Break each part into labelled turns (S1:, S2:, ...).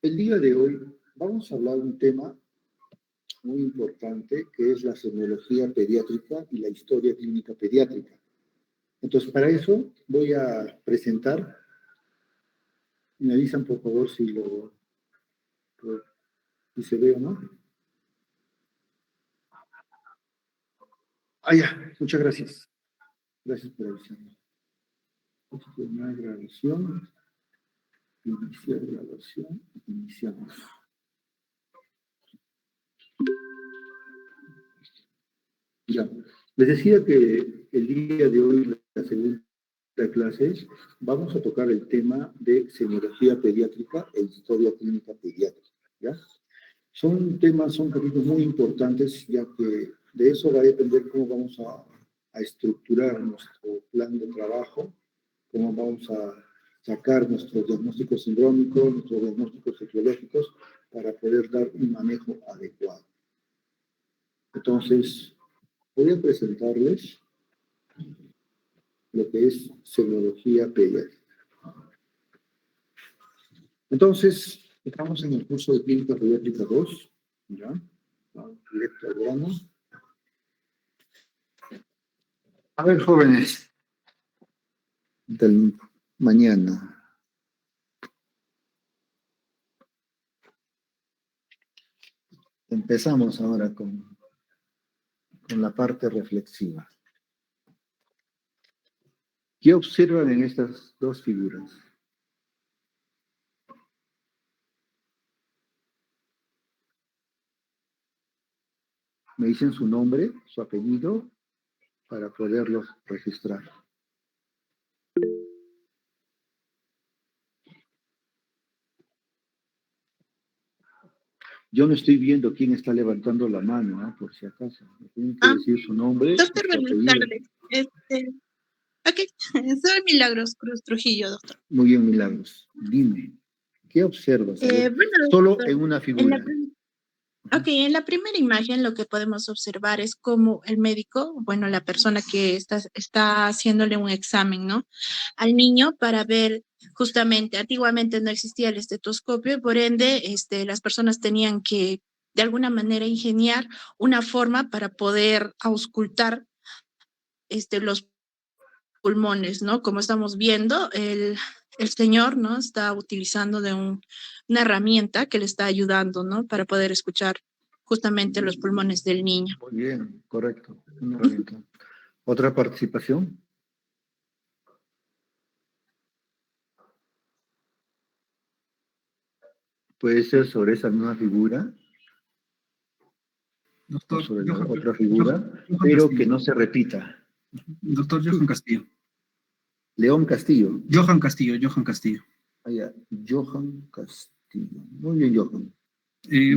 S1: El día de hoy vamos a hablar de un tema muy importante que es la semiología pediátrica y la historia clínica pediátrica. Entonces, para eso voy a presentar, me avisan por favor si se ve o no. Ah, ya, muchas gracias. Gracias por avisarme. Una grabación, iniciar grabación, iniciamos. Ya, les decía que el día de hoy, la segunda clase, vamos a tocar el tema de semiología pediátrica e historia clínica pediátrica, ¿ya? Son capítulos muy importantes, ya que de eso va a depender cómo vamos a estructurar nuestro plan de trabajo, cómo vamos a sacar nuestros diagnósticos sindrómicos, nuestros diagnósticos etiológicos, para poder dar un manejo adecuado. Entonces, voy a presentarles lo que es semiología pediátrica. Entonces, estamos en el curso de Clínica Pediátrica 2, ¿ya? Directo al grano. A ver, jóvenes, del mañana. Empezamos ahora con la parte reflexiva. ¿Qué observan en estas dos figuras? Me dicen su nombre, su apellido, para poderlos registrar. Yo no estoy viendo quién está levantando la mano, ¿eh? Por si acaso. Me tienen que decir su nombre.
S2: Doctor, buenas tardes. Soy Milagros Cruz Trujillo, doctor.
S1: Muy bien, Milagros. Dime, ¿qué observas?
S2: Bueno,
S1: solo
S2: doctor,
S1: en una figura.
S2: En la primera imagen lo que podemos observar es cómo el médico, bueno, la persona que está haciéndole un examen, ¿no? Al niño para ver justamente, antiguamente no existía el estetoscopio y por ende, las personas tenían que de alguna manera ingeniar una forma para poder auscultar, los pulmones, ¿no? Como estamos viendo, el señor, ¿no? Está utilizando una herramienta que le está ayudando, ¿no? Para poder escuchar justamente los pulmones del niño.
S1: Muy bien, correcto. Una herramienta. ¿Otra participación? Puede ser sobre esa misma figura,
S3: doctor,
S1: o sobre la otra figura, pero Castillo, que no se repita.
S3: Doctor Johan Castillo.
S1: León Castillo.
S3: Johan Castillo.
S1: Ah, ya. Johan Castillo. Muy bien, Johan.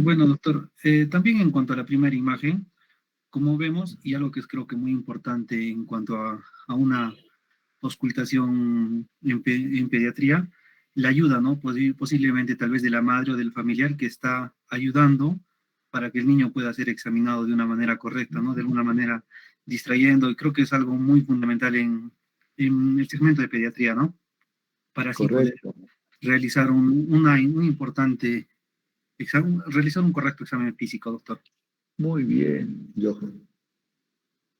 S3: Bueno, doctor, también en cuanto a la primera imagen, como vemos, y algo que es creo que muy importante en cuanto a una auscultación en pediatría, la ayuda, ¿no? Posiblemente tal vez de la madre o del familiar que está ayudando para que el niño pueda ser examinado de una manera correcta, ¿no? De alguna manera distrayendo, y creo que es algo muy fundamental en el segmento de pediatría, ¿no? Para así
S1: Correcto.
S3: poder realizar un importante examen, realizar un correcto examen físico, doctor.
S1: Muy bien, Johan.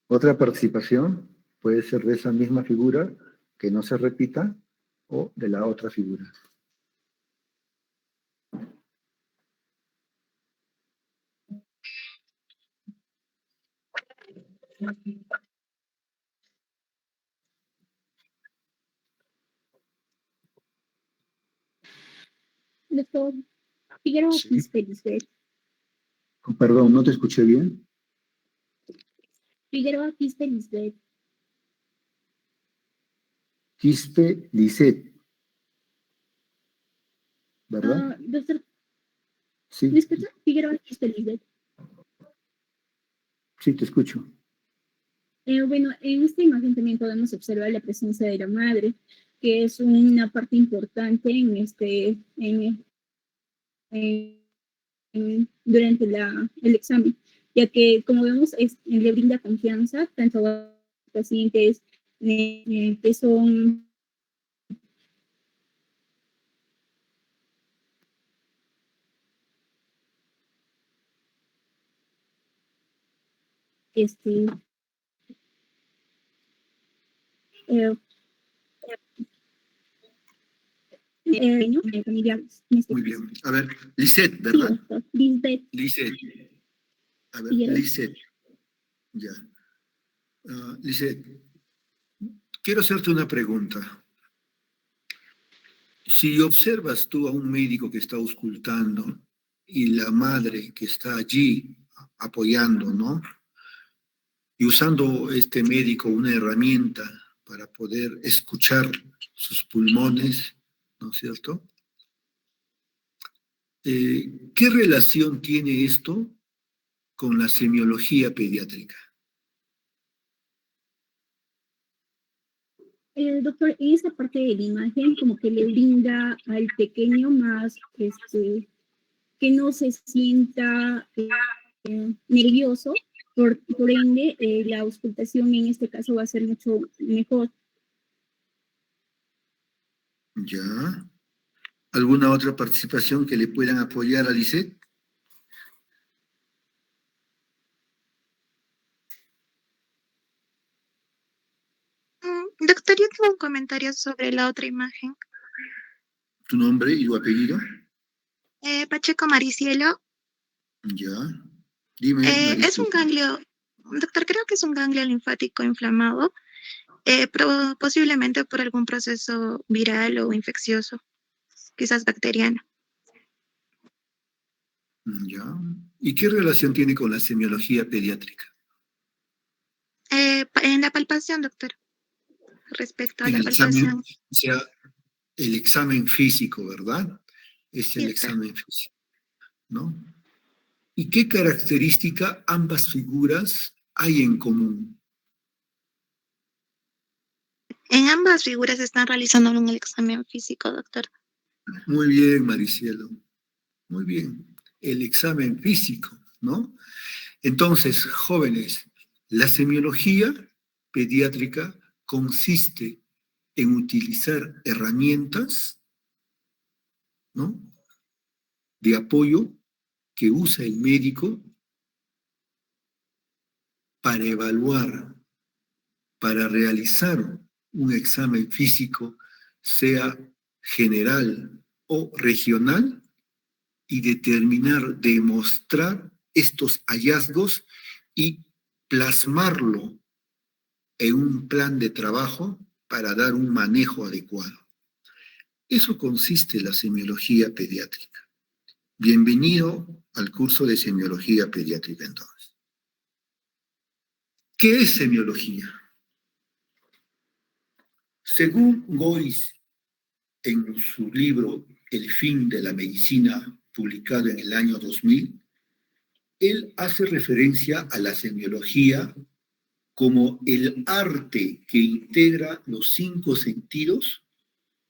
S1: Otra participación puede ser de esa misma figura, que no se repita, o de la otra figura.
S4: Doctor, Figueroa Quispe Lisbeth.
S1: Perdón, ¿no te escuché bien?
S4: Figueroa Quispe Lisbeth.
S1: Quispe Lisset, ¿verdad?
S4: Doctor,
S1: Sí.
S4: ¿me escucha? Figueroa Quispe Lisbeth.
S1: Sí, te escucho.
S4: Bueno, en esta imagen también podemos observar la presencia de la madre, que es una parte importante durante el examen, ya que, como vemos, le brinda confianza tanto a los pacientes que son este, eh, familiares. En este
S1: Muy
S4: caso.
S1: bien. A ver, Lisette,
S4: Sí,
S1: ¿verdad?
S4: doctor. Lisbeth
S1: Lisette. A ver,
S4: Figueroa.
S1: Lisette. Ya. Lisette, quiero hacerte una pregunta. Si observas tú a un médico que está auscultando y la madre que está allí apoyando, ¿no? Y usando este médico una herramienta para poder escuchar sus pulmones, ¿no es cierto? ¿Qué relación tiene esto con la semiología pediátrica?
S4: Doctor, esa parte de la imagen como que le brinda al pequeño más, que no se sienta nervioso, por ende la auscultación en este caso va a ser mucho mejor.
S1: ¿Ya? ¿Alguna otra participación que le puedan apoyar a Lisette?
S2: Doctor, yo tengo un comentario sobre la otra imagen.
S1: ¿Tu nombre y tu apellido?
S2: Pacheco Maricielo,
S1: Ya. Dime,
S2: es un
S1: Maricel.
S2: ganglio, doctor, creo que es un ganglio linfático inflamado, posiblemente por algún proceso viral o infeccioso, quizás bacteriano.
S1: Ya. ¿Y qué relación tiene con la semiología pediátrica?
S2: En la palpación, doctor, respecto a
S1: En
S2: la
S1: el examen,
S2: palpación.
S1: o sea, el examen físico, ¿verdad? Es
S2: Sí,
S1: el
S2: doctor.
S1: examen físico, ¿no? ¿Y qué característica ambas figuras hay en común?
S2: En ambas figuras están realizando un examen físico, doctor.
S1: Muy bien, Maricielo. Muy bien. El examen físico, ¿no? Entonces, jóvenes, la semiología pediátrica consiste en utilizar herramientas, ¿no?, de apoyo que usa el médico para evaluar, para realizar un examen físico, sea general o regional, y determinar, demostrar estos hallazgos y plasmarlo en un plan de trabajo para dar un manejo adecuado. Eso consiste en la semiología pediátrica. Bienvenido al curso de semiología pediátrica entonces. ¿Qué es semiología? Según Gois, en su libro El fin de la medicina, publicado en el año 2000, él hace referencia a la semiología como el arte que integra los 5 sentidos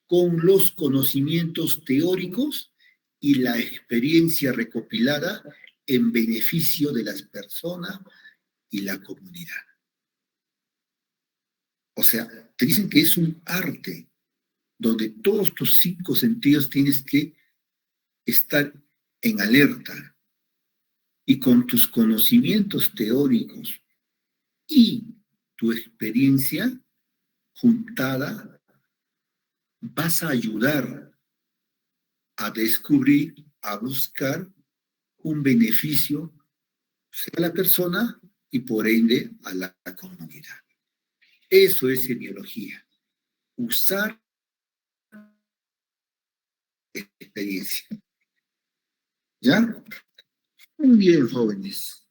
S1: con los conocimientos teóricos y la experiencia recopilada en beneficio de las personas y la comunidad. O sea, te dicen que es un arte donde todos tus 5 sentidos tienes que estar en alerta y con tus conocimientos teóricos y tu experiencia juntada vas a ayudar a descubrir, a buscar un beneficio a la persona y por ende a la comunidad. Eso es semiología. Usar experiencia. ¿Ya? Muy bien, jóvenes.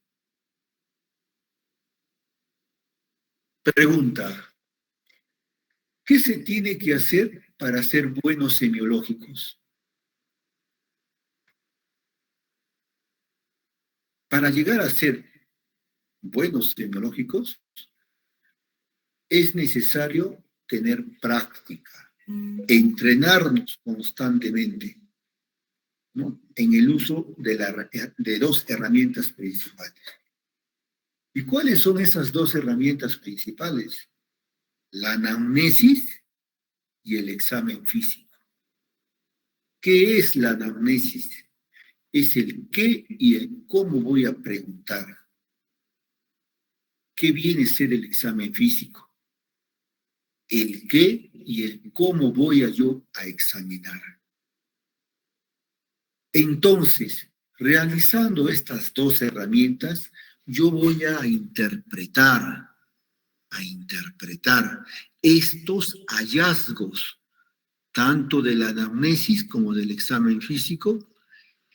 S1: Pregunta. ¿Qué se tiene que hacer para ser buenos semiológicos? Para llegar a ser buenos semiológicos es necesario tener práctica, entrenarnos constantemente, ¿no?, en el uso de 2 herramientas principales. ¿Y cuáles son esas 2 herramientas principales? La anamnesis y el examen físico. ¿Qué es la anamnesis? Es el qué y el cómo voy a preguntar. ¿qué viene a ser el examen físico? El qué y el cómo voy yo a examinar. Entonces, realizando estas dos herramientas, yo voy a interpretar estos hallazgos, tanto de la anamnesis como del examen físico,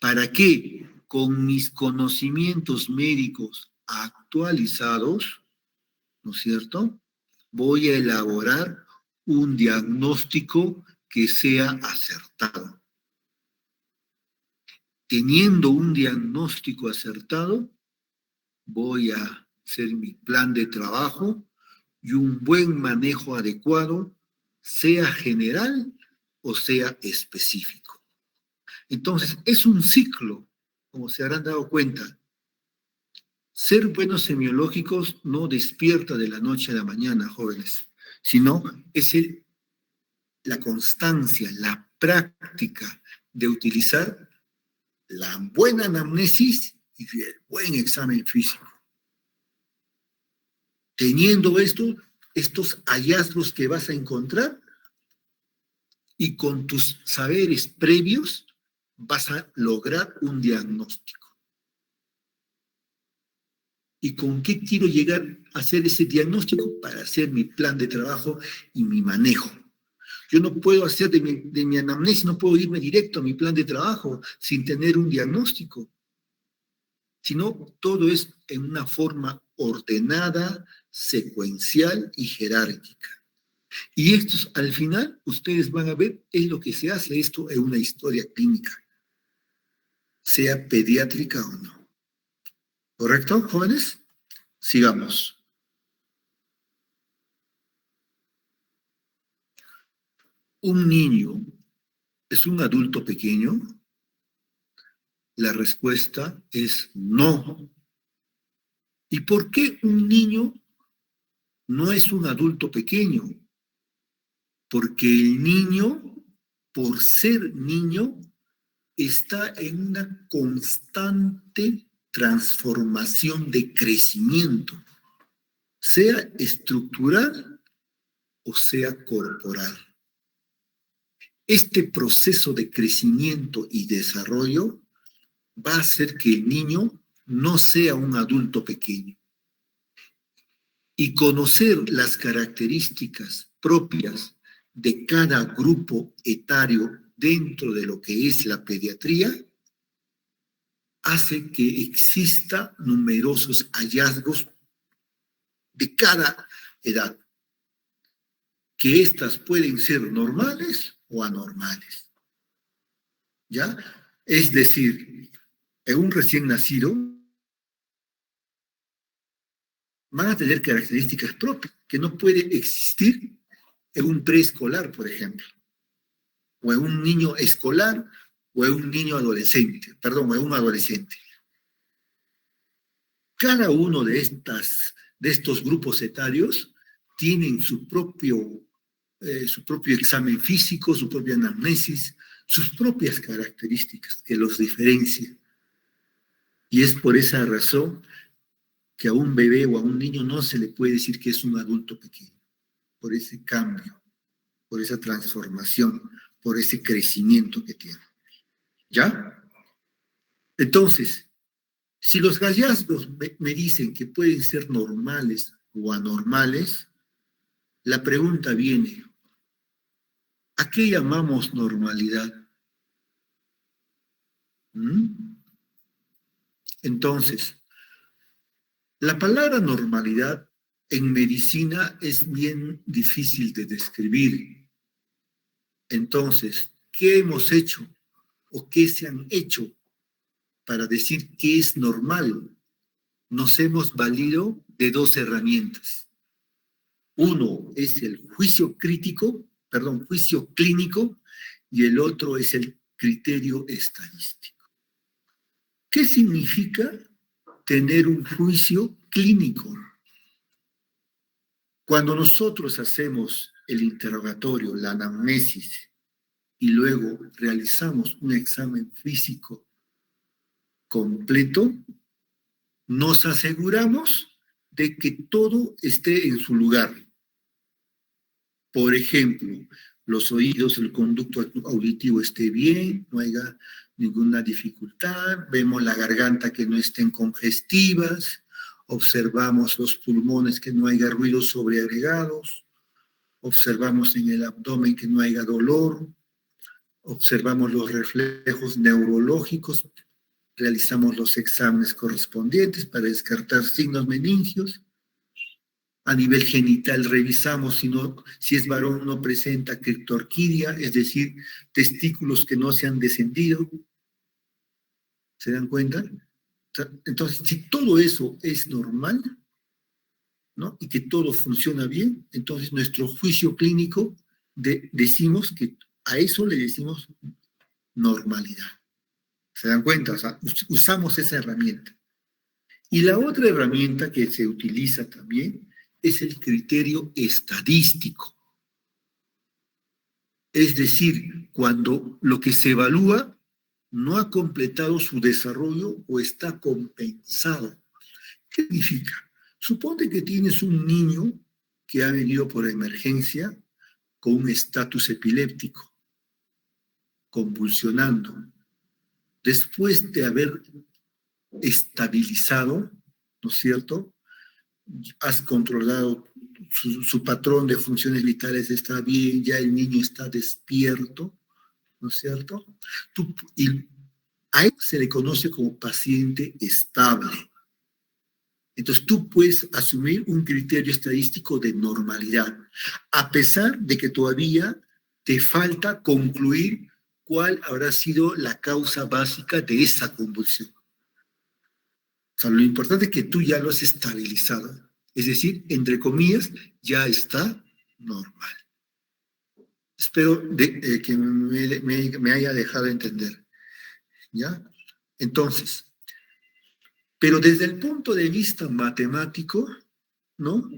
S1: para que con mis conocimientos médicos actualizados, ¿no es cierto?, voy a elaborar un diagnóstico que sea acertado. Teniendo un diagnóstico acertado, voy a hacer mi plan de trabajo y un buen manejo adecuado, sea general o sea específico. Entonces, es un ciclo, como se habrán dado cuenta. Ser buenos semiológicos no despierta de la noche a la mañana, jóvenes, sino es la constancia, la práctica de utilizar la buena anamnesis y el buen examen físico. Teniendo estos hallazgos que vas a encontrar y con tus saberes previos vas a lograr un diagnóstico. ¿Y con qué quiero llegar a hacer ese diagnóstico? Para hacer mi plan de trabajo y mi manejo. Yo no puedo hacer de mi anamnesis, no puedo irme directo a mi plan de trabajo sin tener un diagnóstico. Sino todo es en una forma ordenada, secuencial y jerárquica. Y esto, al final, ustedes van a ver, es lo que se hace esto en una historia clínica, sea pediátrica o no. ¿Correcto, jóvenes? Sigamos. ¿Un niño es un adulto pequeño? La respuesta es no. ¿Y por qué un niño no es un adulto pequeño? Porque el niño, por ser niño, está en una constante transformación de crecimiento, sea estructural o sea corporal. Este proceso de crecimiento y desarrollo va a hacer que el niño no sea un adulto pequeño. Y conocer las características propias de cada grupo etario dentro de lo que es la pediatría hace que exista numerosos hallazgos de cada edad, que éstas pueden ser normales o anormales. ¿Ya? Es decir, en un recién nacido van a tener características propias que no puede existir en un preescolar, por ejemplo, o en un niño escolar, o en un niño adolescente, o en un adolescente. Cada uno de estos grupos etarios tienen su propio examen físico, su propia anamnesis, sus propias características que los diferencian. Y es por esa razón que a un bebé o a un niño no se le puede decir que es un adulto pequeño, por ese cambio, por esa transformación, por ese crecimiento que tiene. ¿Ya? Entonces, si los hallazgos me dicen que pueden ser normales o anormales, la pregunta viene, ¿a qué llamamos normalidad? Entonces, la palabra normalidad en medicina es bien difícil de describir. Entonces, ¿qué hemos hecho o qué se han hecho para decir qué es normal? Nos hemos valido de dos herramientas. Uno es el juicio clínico, y el otro es el criterio estadístico. ¿Qué significa tener un juicio clínico? Cuando nosotros hacemos el interrogatorio, la anamnesis, y luego realizamos un examen físico completo, nos aseguramos de que todo esté en su lugar. Por ejemplo, los oídos, el conducto auditivo esté bien, no haya ninguna dificultad, vemos la garganta que no estén congestivas, observamos los pulmones que no haya ruidos sobreagregados, observamos en el abdomen que no haya dolor, observamos los reflejos neurológicos, realizamos los exámenes correspondientes para descartar signos meningios. A nivel genital revisamos si es varón no presenta criptorquidia, es decir, testículos que no se han descendido. ¿Se dan cuenta? Entonces, si todo eso es normal, ¿no? Y que todo funciona bien, entonces nuestro juicio clínico decimos que a eso le decimos normalidad. ¿Se dan cuenta? O sea, usamos esa herramienta. Y la otra herramienta que se utiliza también es el criterio estadístico. Es decir, cuando lo que se evalúa no ha completado su desarrollo o está compensado. ¿Qué significa? Suponte que tienes un niño que ha venido por emergencia con un estatus epiléptico, convulsionando. Después de haber estabilizado, ¿no es cierto?, has controlado su patrón de funciones vitales, está bien, ya el niño está despierto, ¿no es cierto? Y a él se le conoce como paciente estable. Entonces tú puedes asumir un criterio estadístico de normalidad, a pesar de que todavía te falta concluir cuál habrá sido la causa básica de esa convulsión. O sea, lo importante es que tú ya lo has estabilizado. Es decir, entre comillas, ya está normal. Espero que me haya dejado entender. ¿Ya? Entonces, pero desde el punto de vista matemático, ¿no?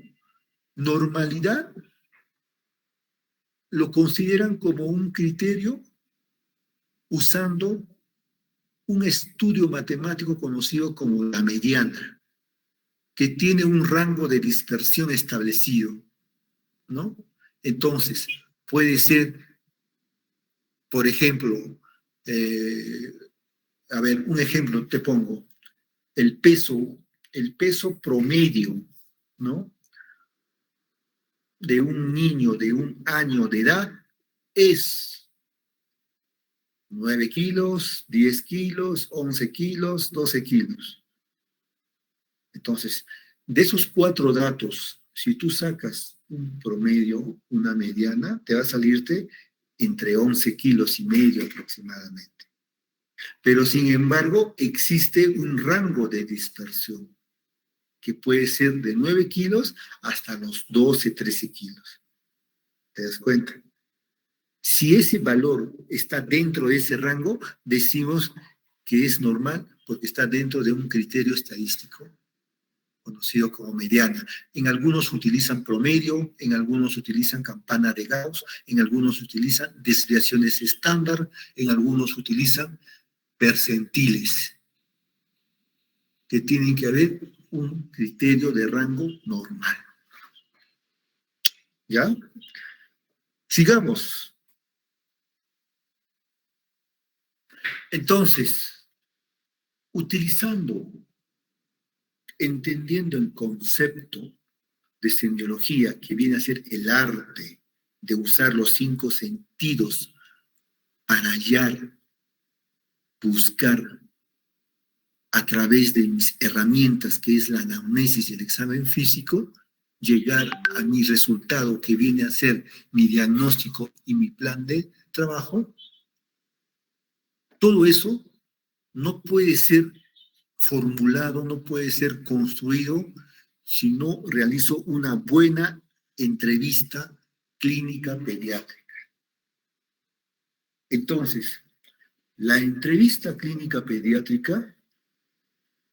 S1: Normalidad lo consideran como un criterio usando un estudio matemático conocido como la mediana, que tiene un rango de dispersión establecido, ¿no? Entonces, puede ser, por ejemplo, a ver, un ejemplo te pongo, el peso promedio, ¿no?, de un niño de 1 año de edad es 9 kilos, 10 kilos, 11 kilos, 12 kilos. Entonces, de esos 4 datos, si tú sacas un promedio, una mediana, te va a salirte entre 11 kilos y medio aproximadamente. Pero, sin embargo, existe un rango de dispersión que puede ser de 9 kilos hasta los 12, 13 kilos. ¿Te das cuenta? Si ese valor está dentro de ese rango, decimos que es normal porque está dentro de un criterio estadístico conocido como mediana. En algunos utilizan promedio, en algunos utilizan campana de Gauss, en algunos utilizan desviaciones estándar, en algunos utilizan percentiles, que tienen que haber un criterio de rango normal. ¿Ya? Sigamos. Entonces, entendiendo el concepto de semiología, que viene a ser el arte de usar los 5 sentidos para hallar, buscar a través de mis herramientas, que es la anamnesis y el examen físico, llegar a mi resultado, que viene a ser mi diagnóstico y mi plan de trabajo. Todo eso no puede ser formulado, no puede ser construido si no realizo una buena entrevista clínica pediátrica. Entonces, la entrevista clínica pediátrica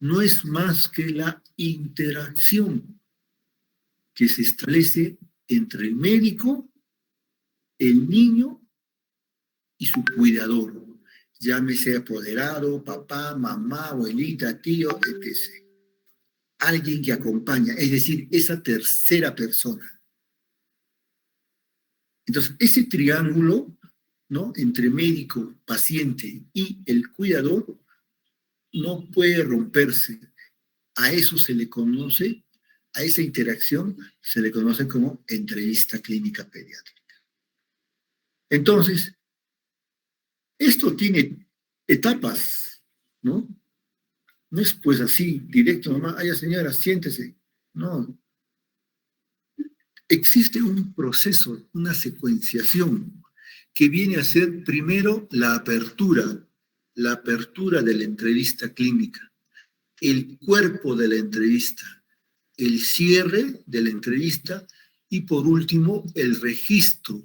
S1: no es más que la interacción que se establece entre el médico, el niño y su cuidador. Llámese apoderado, papá, mamá, abuelita, tío, etc. alguien que acompaña, es decir, esa tercera persona. Entonces, ese triángulo, ¿no?, entre médico, paciente y el cuidador no puede romperse. A eso se le conoce, a esa interacción se le conoce como entrevista clínica pediátrica. Entonces, esto tiene etapas, ¿no? No es pues así, directo nomás, ay señora, siéntese. No. Existe un proceso, una secuenciación, que viene a ser primero la apertura de la entrevista clínica, el cuerpo de la entrevista, el cierre de la entrevista y por último el registro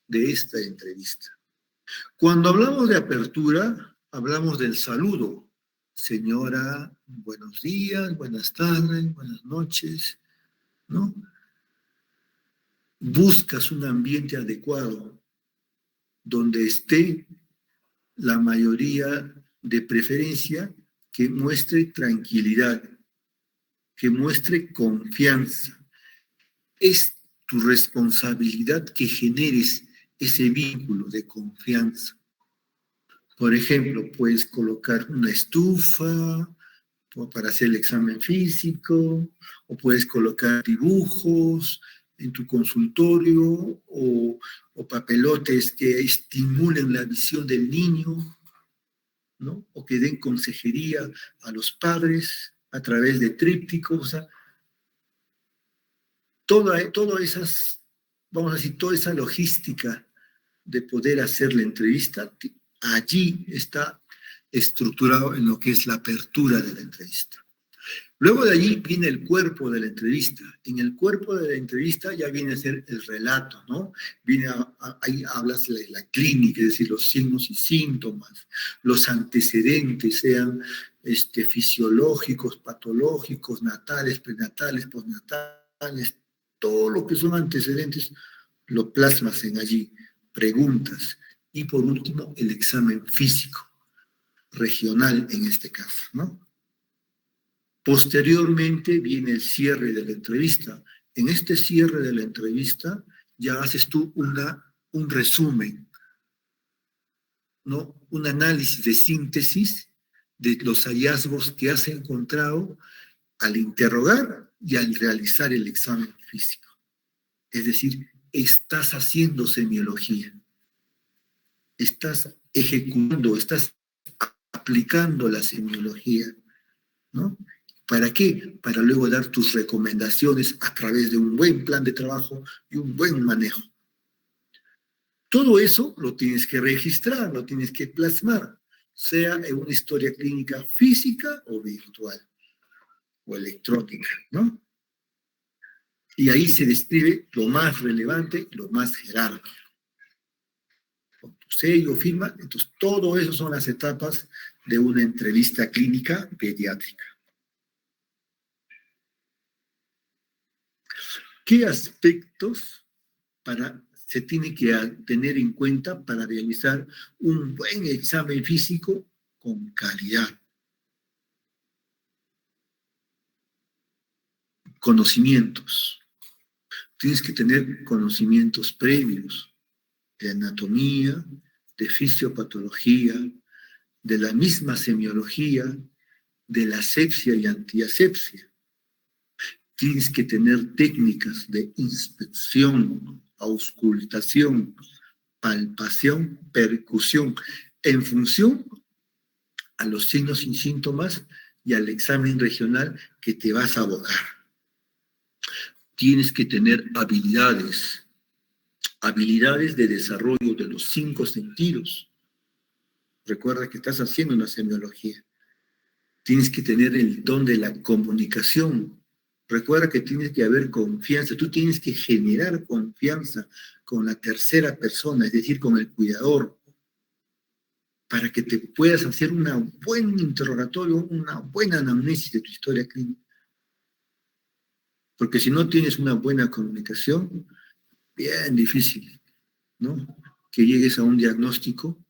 S1: de esta entrevista. Cuando hablamos de apertura, hablamos del saludo. Señora, buenos días, buenas tardes, buenas noches, ¿no? Buscas un ambiente adecuado donde esté la mayoría, de preferencia, que muestre tranquilidad, que muestre confianza. Es tu responsabilidad que generes ese vínculo de confianza. Por ejemplo, puedes colocar una estufa para hacer el examen físico, o puedes colocar dibujos en tu consultorio, o papelotes que estimulen la visión del niño, ¿no? O que den consejería a los padres a través de trípticos. O sea, toda esas, vamos a decir, toda esa logística de poder hacer la entrevista, allí está estructurado en lo que es la apertura de la entrevista. Luego de allí viene el cuerpo de la entrevista. En el cuerpo de la entrevista ya viene a ser el relato, ¿no? Ahí hablas de la clínica, es decir, los signos y síntomas, los antecedentes, sean fisiológicos, patológicos, natales, prenatales, postnatales, todo lo que son antecedentes lo plasmas en allí, preguntas. Y por último, el examen físico, regional en este caso, ¿no? Posteriormente viene el cierre de la entrevista. En este cierre de la entrevista ya haces tú un resumen, ¿no? Un análisis de síntesis de los hallazgos que has encontrado al interrogar y al realizar el examen físico. Es decir, estás haciendo semiología. Estás ejecutando, estás aplicando la semiología, ¿no? ¿Para qué? Para luego dar tus recomendaciones a través de un buen plan de trabajo y un buen manejo. Todo eso lo tienes que registrar, lo tienes que plasmar, sea en una historia clínica física o virtual, o electrónica, ¿no? Y ahí se describe lo más relevante, lo más jerárquico. Con tu sello, firma, entonces todo eso son las etapas de una entrevista clínica pediátrica. ¿Qué aspectos se tiene que tener en cuenta para realizar un buen examen físico con calidad? Conocimientos. Tienes que tener conocimientos previos de anatomía, de fisiopatología, de la misma semiología, de la asepsia y antiasepsia. Tienes que tener técnicas de inspección, auscultación, palpación, percusión, en función a los signos y síntomas y al examen regional que te vas a abocar. Tienes que tener habilidades de desarrollo de los 5 sentidos. Recuerda que estás haciendo una semiología. Tienes que tener el don de la comunicación. Recuerda que tiene que haber confianza. Tú tienes que generar confianza con la tercera persona, es decir, con el cuidador, para que te puedas hacer un buen interrogatorio, una buena anamnesis de tu historia clínica. Porque si no tienes una buena comunicación, bien difícil, ¿no? Que llegues a un diagnóstico,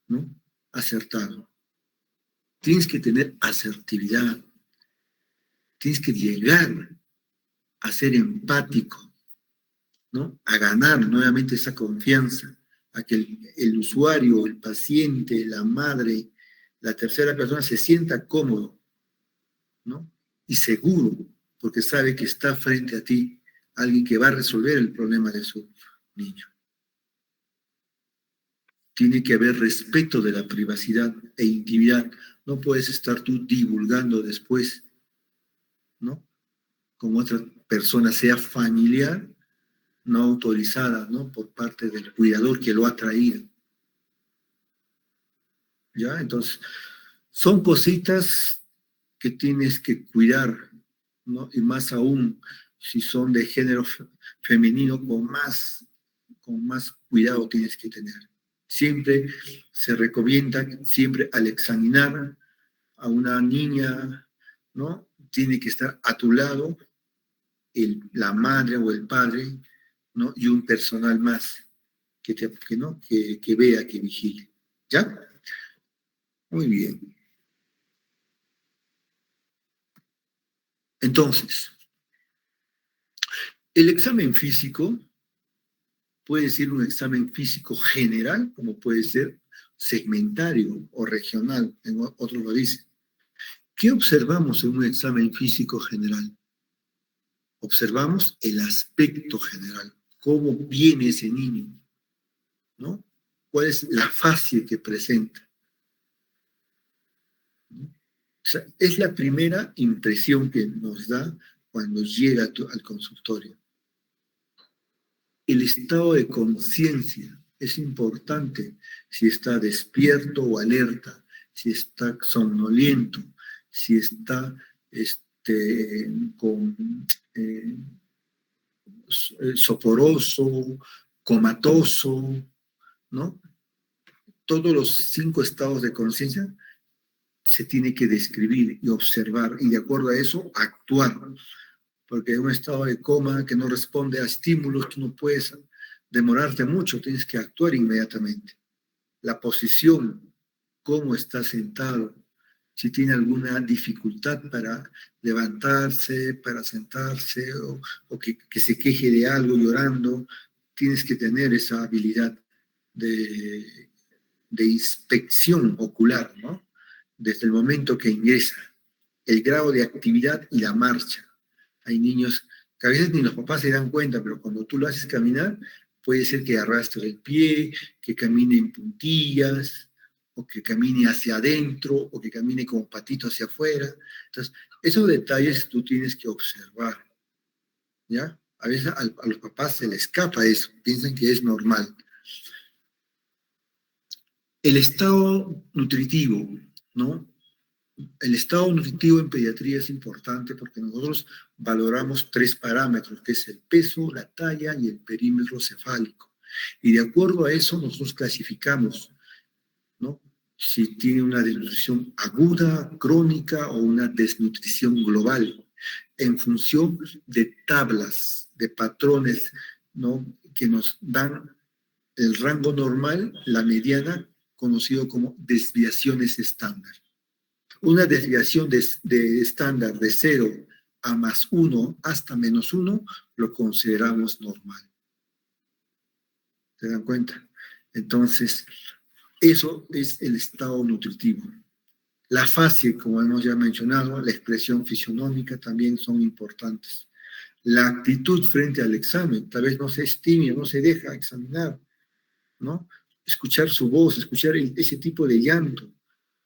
S1: ¿no?, acertado. Tienes que tener asertividad. tienes que llegar a ser empático, ¿no? A ganar nuevamente esa confianza, a que el usuario, el paciente, la madre, la tercera persona se sienta cómodo, ¿no? Y seguro, porque sabe que está frente a ti alguien que va a resolver el problema de su niño. Tiene que haber respeto de la privacidad e intimidad. No puedes estar tú divulgando después, ¿no? Con otra persona, sea familiar, no autorizada, ¿no? Por parte del cuidador que lo ha traído. ¿Ya? Entonces, son cositas que tienes que cuidar, ¿no? Y más aún si son de género femenino, con más cuidado tienes que tener. Siempre se recomienda, siempre al examinar a una niña, ¿no? Tiene que estar a tu lado la madre o el padre, ¿no? Y un personal más que vea, que vigile. ¿Ya? Muy bien. Entonces, el examen físico puede ser un examen físico general, como puede ser segmentario o regional, en otros lo dicen. ¿Qué observamos en un examen físico general? Observamos el aspecto general, cómo viene ese niño, ¿no? ¿Cuál es la fase que presenta? ¿No? O sea, es la primera impresión que nos da cuando llega al consultorio. El estado de conciencia es importante, si está despierto o alerta, si está somnoliento, si está soporoso, comatoso, ¿no? Todos los 5 estados de conciencia se tiene que describir y observar, y de acuerdo a eso, actuar. Porque en un estado de coma que no responde a estímulos, tú no puedes demorarte mucho, tienes que actuar inmediatamente. La posición, cómo está sentado, si tiene alguna dificultad para levantarse, para sentarse, o que se queje de algo llorando, tienes que tener esa habilidad de inspección ocular, ¿no? Desde el momento que ingresa, el grado de actividad y la marcha. Hay niños que a veces ni los papás se dan cuenta, pero cuando tú lo haces caminar, puede ser que arrastre el pie, que camine en puntillas, o que camine hacia adentro, o que camine como patito hacia afuera. Entonces, esos detalles tú tienes que observar, ¿ya? A veces a los papás se les escapa eso, piensan que es normal. El estado nutritivo, ¿no? El estado nutritivo en pediatría es importante porque nosotros valoramos 3 parámetros, que es el peso, la talla y el perímetro cefálico. Y de acuerdo a eso nosotros clasificamos, ¿no? Si tiene una desnutrición aguda, crónica o una desnutrición global, en función de tablas, de patrones, ¿no? Que nos dan el rango normal, la mediana, conocido como desviaciones estándar. Una desviación de estándar de 0 a +1 hasta -1 lo consideramos normal. ¿Se dan cuenta? Entonces, eso es el estado nutritivo. La fase, como hemos ya mencionado, la expresión fisionómica también son importantes. La actitud frente al examen, tal vez no se es tímido, no se deja examinar, ¿no? Escuchar su voz, escuchar ese tipo de llanto,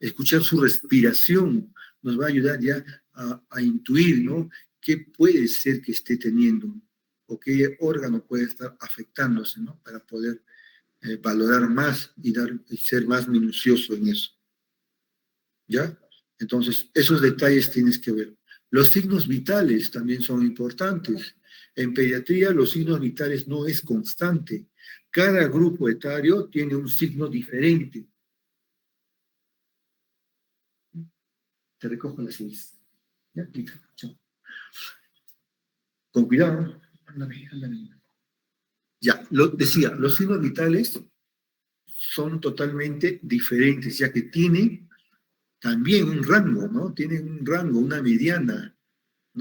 S1: escuchar su respiración, nos va a ayudar ya a intuir, ¿no? ¿Qué puede ser que esté teniendo? O qué órgano puede estar afectándose, ¿no? Para poder valorar más y ser más minucioso en eso. ¿Ya? Entonces, esos detalles tienes que ver. Los signos vitales también son importantes. En pediatría, los signos vitales no es constante. Cada grupo etario tiene un signo diferente. Te recojo las 6. Ya, quita. Chao. Con cuidado. Ándale. Ya, decía, los signos vitales son totalmente diferentes, ya que tienen también un rango, ¿no? Tienen un rango, una mediana,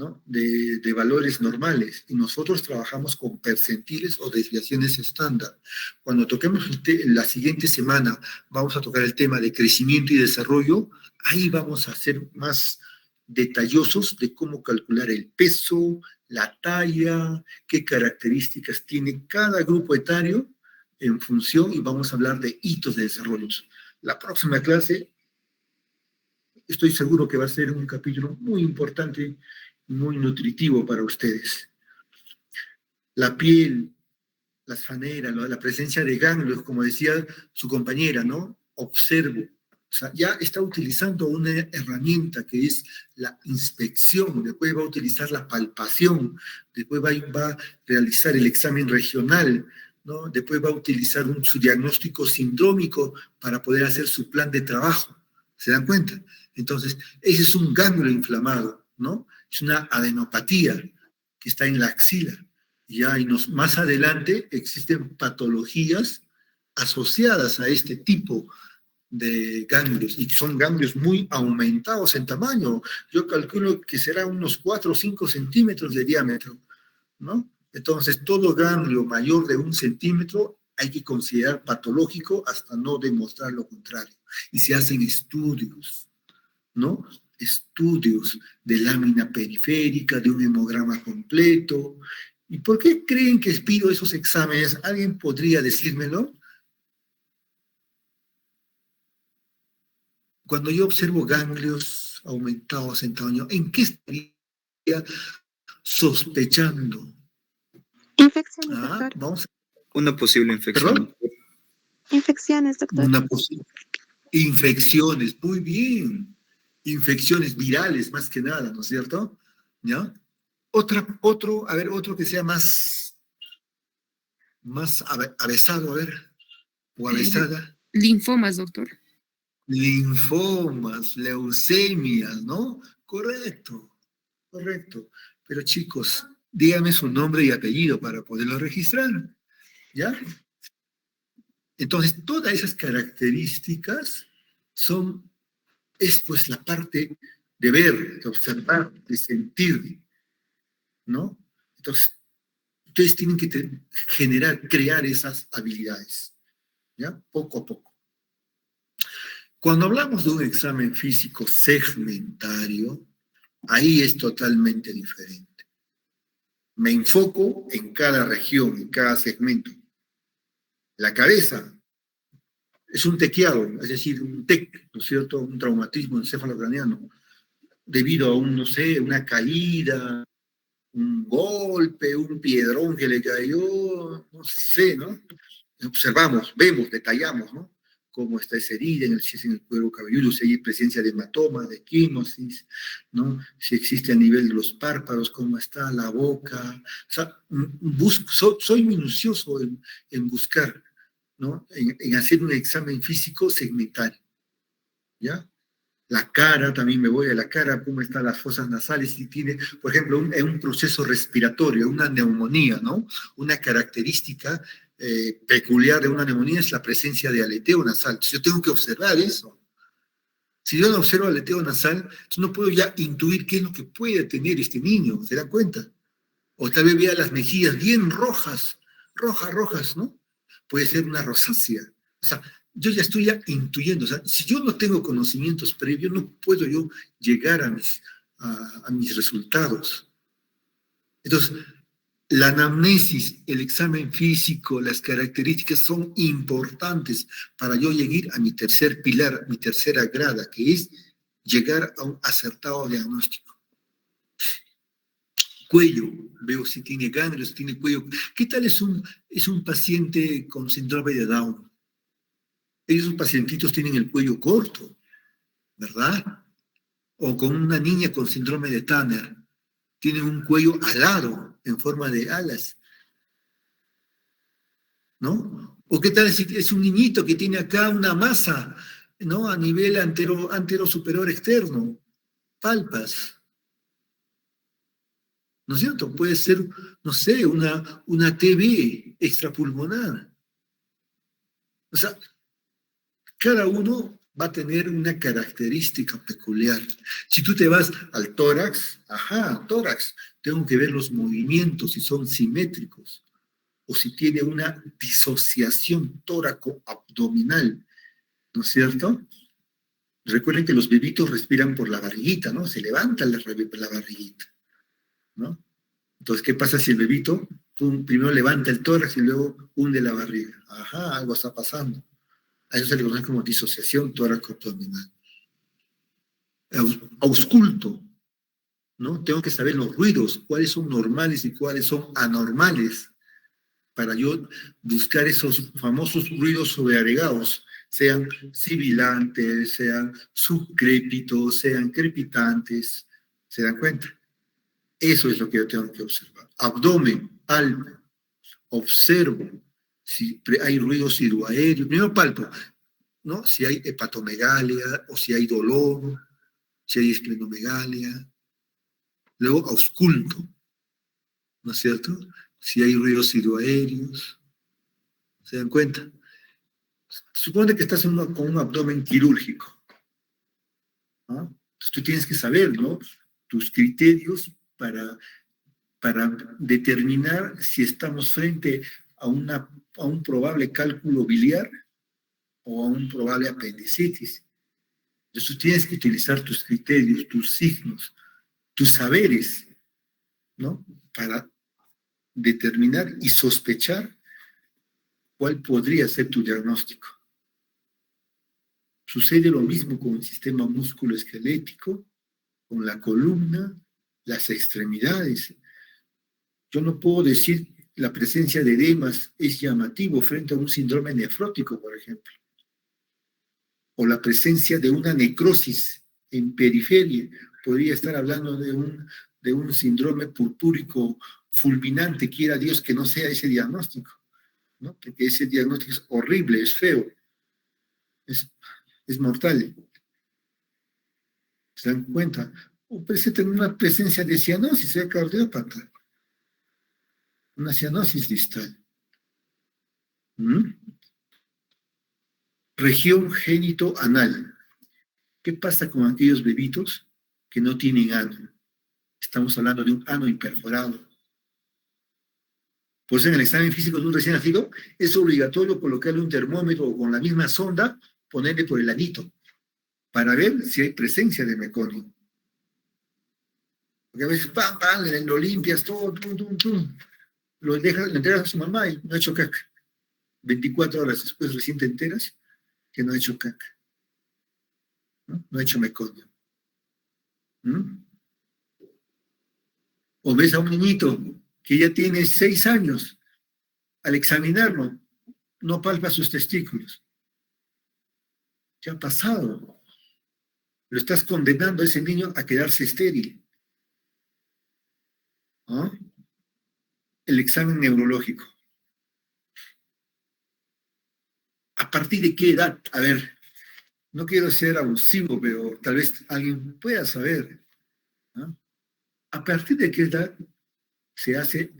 S1: ¿no? de valores normales, y nosotros trabajamos con percentiles o desviaciones estándar. Cuando toquemos la siguiente semana, vamos a tocar el tema de crecimiento y desarrollo, ahí vamos a ser más detallosos de cómo calcular el peso, la talla, qué características tiene cada grupo etario en función, y vamos a hablar de hitos de desarrollo. La próxima clase, estoy seguro que va a ser un capítulo muy importante, muy nutritivo para ustedes. La piel, las faneras, la presencia de ganglios, como decía su compañera, ¿no? Observo. O sea, ya está utilizando una herramienta que es la inspección, después va a utilizar la palpación, después va a realizar el examen regional, ¿no? Después va a utilizar su diagnóstico sindrómico para poder hacer su plan de trabajo. ¿Se dan cuenta? Entonces, ese es un ganglio inflamado, ¿no? Es una adenopatía que está en la axila. Ya, y más adelante existen patologías asociadas a este tipo de ganglios, y son ganglios muy aumentados en tamaño. Yo calculo que será unos 4 o 5 centímetros de diámetro, ¿no? Entonces, todo ganglio mayor de 1 centímetro hay que considerar patológico hasta no demostrar lo contrario. Y se hacen estudios, ¿no? Estudios de lámina periférica, de un hemograma completo. ¿Y por qué creen que pido esos exámenes? ¿Alguien podría decírmelo? Cuando yo observo ganglios aumentados en tamaño, ¿en qué estaría sospechando?
S5: Infecciones, doctor.
S1: Vamos
S6: Una posible infección.
S1: ¿Perdón?
S5: Infecciones, doctor.
S1: Infecciones, muy bien. Infecciones virales, más que nada, ¿no es cierto? ¿Ya? Otro que sea más avesado, a ver, o avesada.
S7: Linfomas, doctor.
S1: Linfomas, leucemias, ¿no? Correcto. Pero chicos, díganme su nombre y apellido para poderlo registrar, ¿ya? Entonces, todas esas características es pues la parte de ver, de observar, de sentir, ¿no? Entonces, ustedes tienen que crear esas habilidades, ¿ya? Poco a poco. Cuando hablamos de un examen físico segmentario, ahí es totalmente diferente. Me enfoco en cada región, en cada segmento. La cabeza es un tequiado, es decir, un TEC, ¿no es cierto? Un traumatismo encefalocraniano, debido a una caída, un golpe, un piedrón que le cayó, no sé, ¿no? Observamos, vemos, detallamos, ¿no? Cómo está esa herida, si es en el cuero cabelludo, si hay presencia de hematoma, de quimosis, ¿no? Si existe a nivel de los párpados, cómo está la boca. O sea, soy minucioso en buscar, ¿no? En hacer un examen físico segmentario, ¿ya? La cara, también me voy a la cara, cómo están las fosas nasales, si tiene, por ejemplo, un proceso respiratorio, una neumonía, ¿no? Una característica peculiar de una neumonía es la presencia de aleteo nasal. Yo tengo que observar eso. Si yo no observo aleteo nasal, yo no puedo ya intuir qué es lo que puede tener este niño, ¿se dan cuenta? O tal vez vea las mejillas bien rojas, rojas, ¿no? Puede ser una rosácea. O sea, yo ya estoy intuyendo. O sea, si yo no tengo conocimientos previos, no puedo yo llegar a mis resultados. Entonces, la anamnesis, el examen físico, las características son importantes para yo llegar a mi tercer pilar, mi tercera grada, que es llegar a un acertado diagnóstico. Cuello, veo si tiene ganglios, tiene cuello. ¿Qué tal es un paciente con síndrome de Down? Esos pacientitos tienen el cuello corto, ¿verdad? O con una niña con síndrome de Tanner, tienen un cuello alado, en forma de alas, ¿no? ¿O qué tal si es un niñito que tiene acá una masa, ¿no? A nivel antero superior externo, palpas, ¿no es cierto? Puede ser, no sé, una TB extrapulmonar. O sea, cada uno va a tener una característica peculiar. Si tú te vas al tórax, tórax, tengo que ver los movimientos, si son simétricos, o si tiene una disociación tóraco-abdominal, ¿no es cierto? Recuerden que los bebitos respiran por la barriguita, ¿no? Se levanta la barriguita, ¿no? Entonces, ¿qué pasa si el bebito primero levanta el tórax y luego hunde la barriga? Algo está pasando. A eso se le conoce como disociación tóraco-abdominal. Ausculto, ¿no? Tengo que saber los ruidos, cuáles son normales y cuáles son anormales, para yo buscar esos famosos ruidos sobreagregados, sean sibilantes, sean subcrépitos, sean crepitantes. ¿Se dan cuenta? Eso es lo que yo tengo que observar. Abdomen, palpo, observo si hay ruido sidoaéreo. Primero palpo, ¿no? Si hay hepatomegalia o si hay dolor, si hay esplenomegalia. Luego ausculto, ¿no es cierto? Si hay ruidos sidoaéreos. ¿Se dan cuenta? Supone que estás con un abdomen quirúrgico, ¿no? Entonces tú tienes que saber, ¿no? Tus criterios para determinar si estamos frente a un probable cálculo biliar o a un probable apendicitis. Entonces tú tienes que utilizar tus criterios, tus signos, tus saberes, ¿no? Para determinar y sospechar cuál podría ser tu diagnóstico. Sucede lo mismo con el sistema músculo-esquelético, con la columna, las extremidades. Yo no puedo decir la presencia de edemas es llamativo frente a un síndrome nefrótico, por ejemplo, o la presencia de una necrosis en periferia. Podría estar hablando de un síndrome purpúrico fulminante, quiera Dios que no sea ese diagnóstico, ¿no? Porque ese diagnóstico es horrible, es feo, es mortal. ¿Se dan cuenta? O presenta una presencia de cianosis cardiópata, una cianosis distal. Región génito-anal. ¿Qué pasa con aquellos bebitos que no tienen ano? Estamos hablando de un ano imperforado. Por eso en el examen físico de un recién nacido es obligatorio colocarle un termómetro o con la misma sonda ponerle por el anito para ver si hay presencia de meconio. Porque a veces, lo limpias todo, lo entregas a su mamá y no ha hecho caca. 24 horas después recién te enteras que no ha hecho caca. No ha hecho meconio. O ves a un niñito que ya tiene 6 años, al examinarlo, no palpa sus testículos. ¿Qué ha pasado? Lo estás condenando a ese niño a quedarse estéril. ¿No? El examen neurológico. ¿A partir de qué edad? A ver, no quiero ser abusivo, pero tal vez alguien pueda saber, ¿no? ¿A partir de qué edad se hace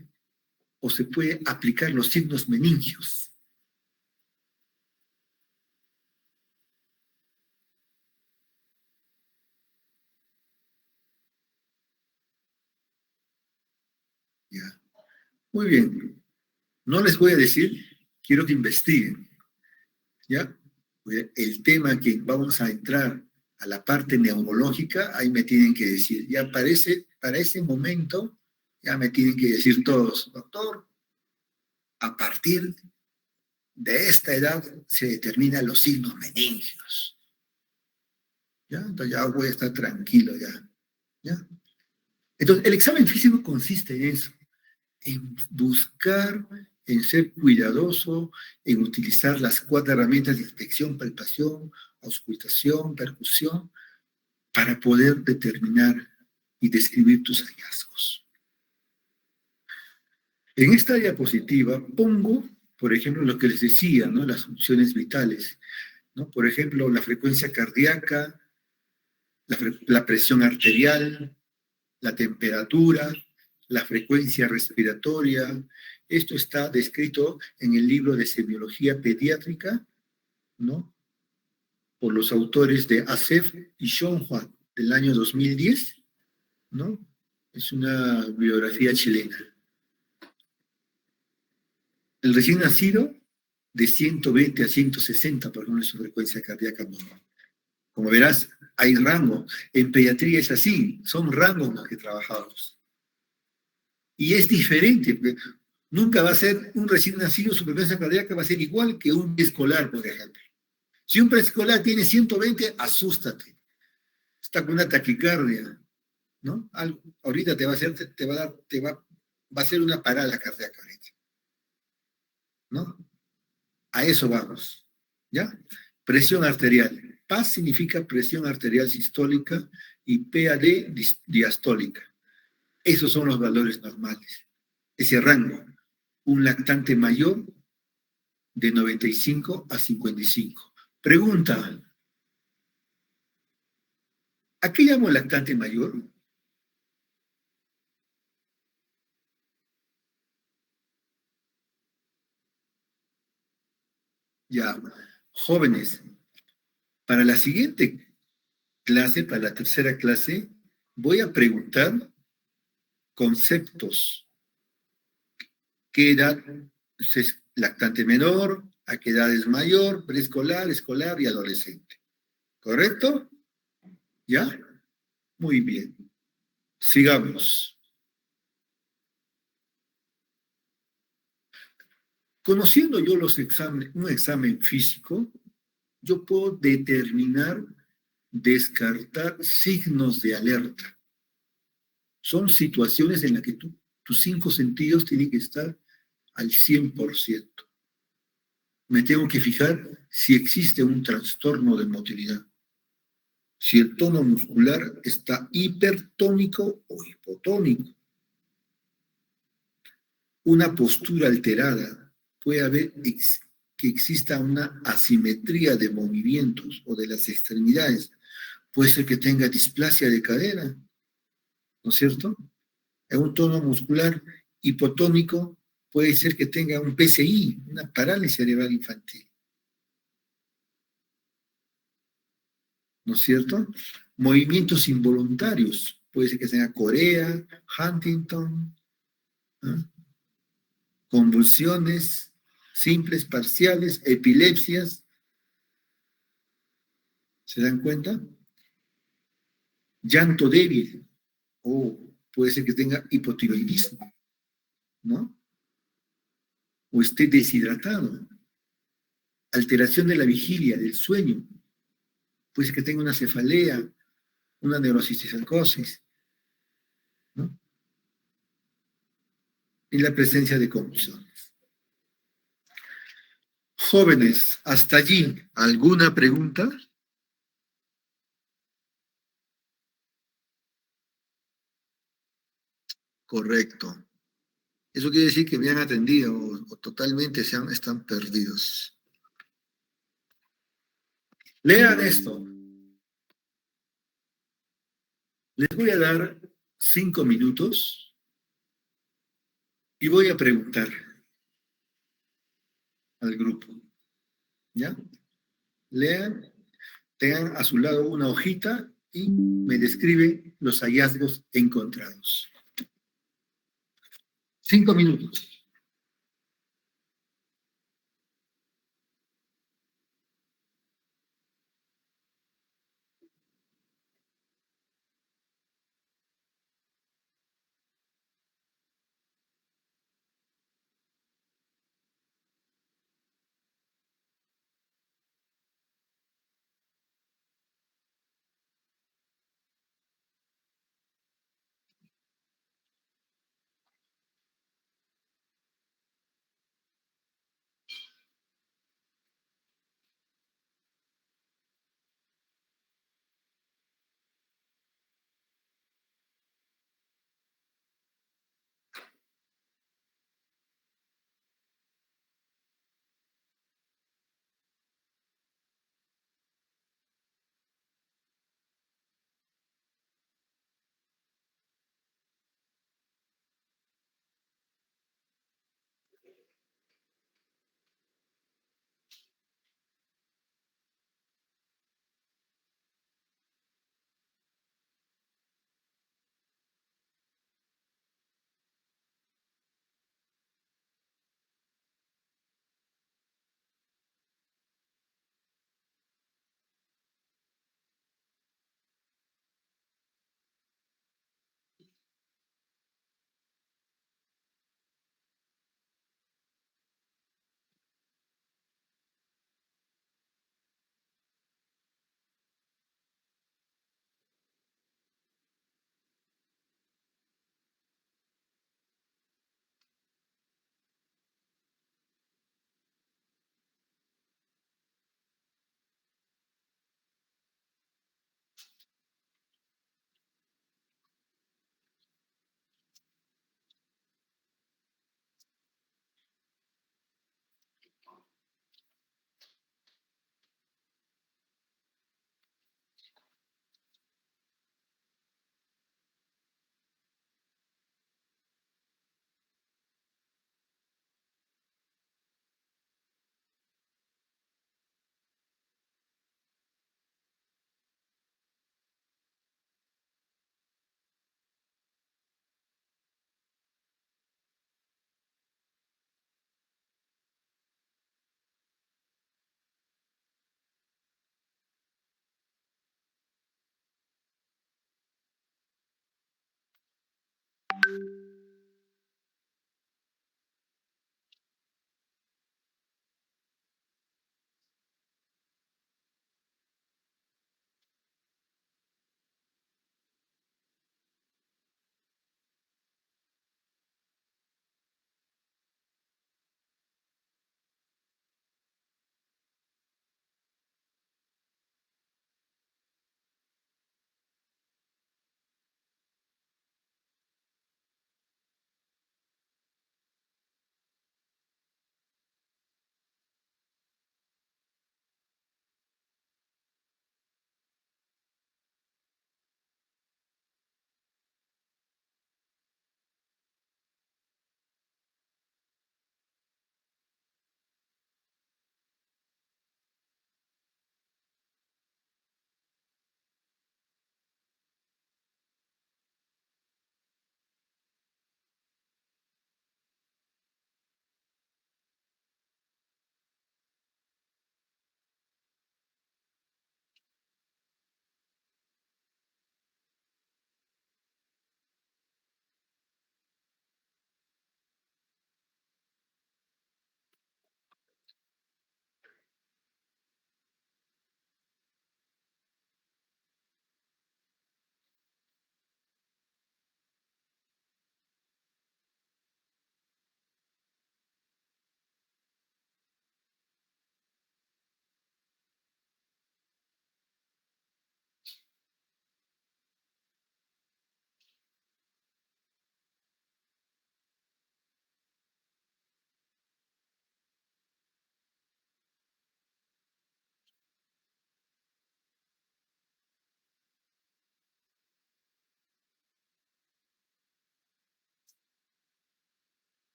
S1: o se puede aplicar los signos meningios? Ya. Muy bien. No les voy a decir, quiero que investiguen. ¿Ya? El tema que vamos a entrar a la parte neurológica, ahí me tienen que decir, ya para ese momento, ya me tienen que decir todos, doctor, a partir de esta edad se determinan los signos meningios. ¿Ya? Entonces ya voy a estar tranquilo ya. ¿Ya? Entonces, el examen físico consiste en eso, en buscar, en ser cuidadoso, en utilizar las 4 herramientas de inspección, palpación, auscultación, percusión, para poder determinar y describir tus hallazgos. En esta diapositiva pongo, por ejemplo, lo que les decía, ¿no? Las funciones vitales, ¿no? Por ejemplo, la frecuencia cardíaca, la presión arterial, la temperatura, la frecuencia respiratoria. Esto está descrito en el libro de semiología pediátrica, ¿no? por los autores de Asef y Shonhua del año 2010, ¿no? Es una biografía chilena. El recién nacido, de 120 a 160 por ejemplo, su frecuencia cardíaca normal. Como verás, hay rango. En pediatría es así, son rangos los que trabajamos. Y es diferente, porque nunca va a ser un recién nacido, su frecuencia cardíaca va a ser igual que un preescolar, por ejemplo. Si un preescolar tiene 120, asústate. Está con una taquicardia, ¿no? Ahorita te va a hacer, va a ser una parada cardíaca ahorita, ¿no? A eso vamos, ¿ya? Presión arterial. PAS significa presión arterial sistólica y PAD diastólica. Esos son los valores normales. Ese rango. Un lactante mayor de 95 a 55. Pregunta. ¿A qué llamo lactante mayor? Ya, jóvenes, para la siguiente clase, para la tercera clase, voy a preguntar conceptos. ¿Qué edad es lactante menor? ¿A qué edad es mayor? Preescolar, escolar y adolescente. ¿Correcto? ¿Ya? Muy bien. Sigamos. Conociendo yo un examen físico, yo puedo determinar, descartar signos de alerta. Son situaciones en las que tus 5 sentidos tienen que estar al 100%. Me tengo que fijar si existe un trastorno de motilidad. Si el tono muscular está hipertónico o hipotónico. Una postura alterada. Puede haber que exista una asimetría de movimientos o de las extremidades. Puede ser que tenga displasia de cadera, ¿no es cierto? En un tono muscular hipotónico puede ser que tenga un PCI, una parálisis cerebral infantil. ¿No es cierto? Movimientos involuntarios. Puede ser que tenga Corea, Huntington, ¿eh? Convulsiones simples, parciales, epilepsias. ¿Se dan cuenta? Llanto débil. O puede ser que tenga hipotiroidismo, ¿no? O esté deshidratado. Alteración de la vigilia, del sueño. Puede ser que tenga una cefalea, una neurocisticercosis, ¿no? Y la presencia de convulsiones. Jóvenes, hasta allí, ¿alguna pregunta? Correcto. Eso quiere decir que me han atendido o totalmente están perdidos. Lean esto. Les voy a dar 5 minutos y voy a preguntar al grupo. ¿Ya? Lean, tengan a su lado una hojita y me describen los hallazgos encontrados. 5 minutos.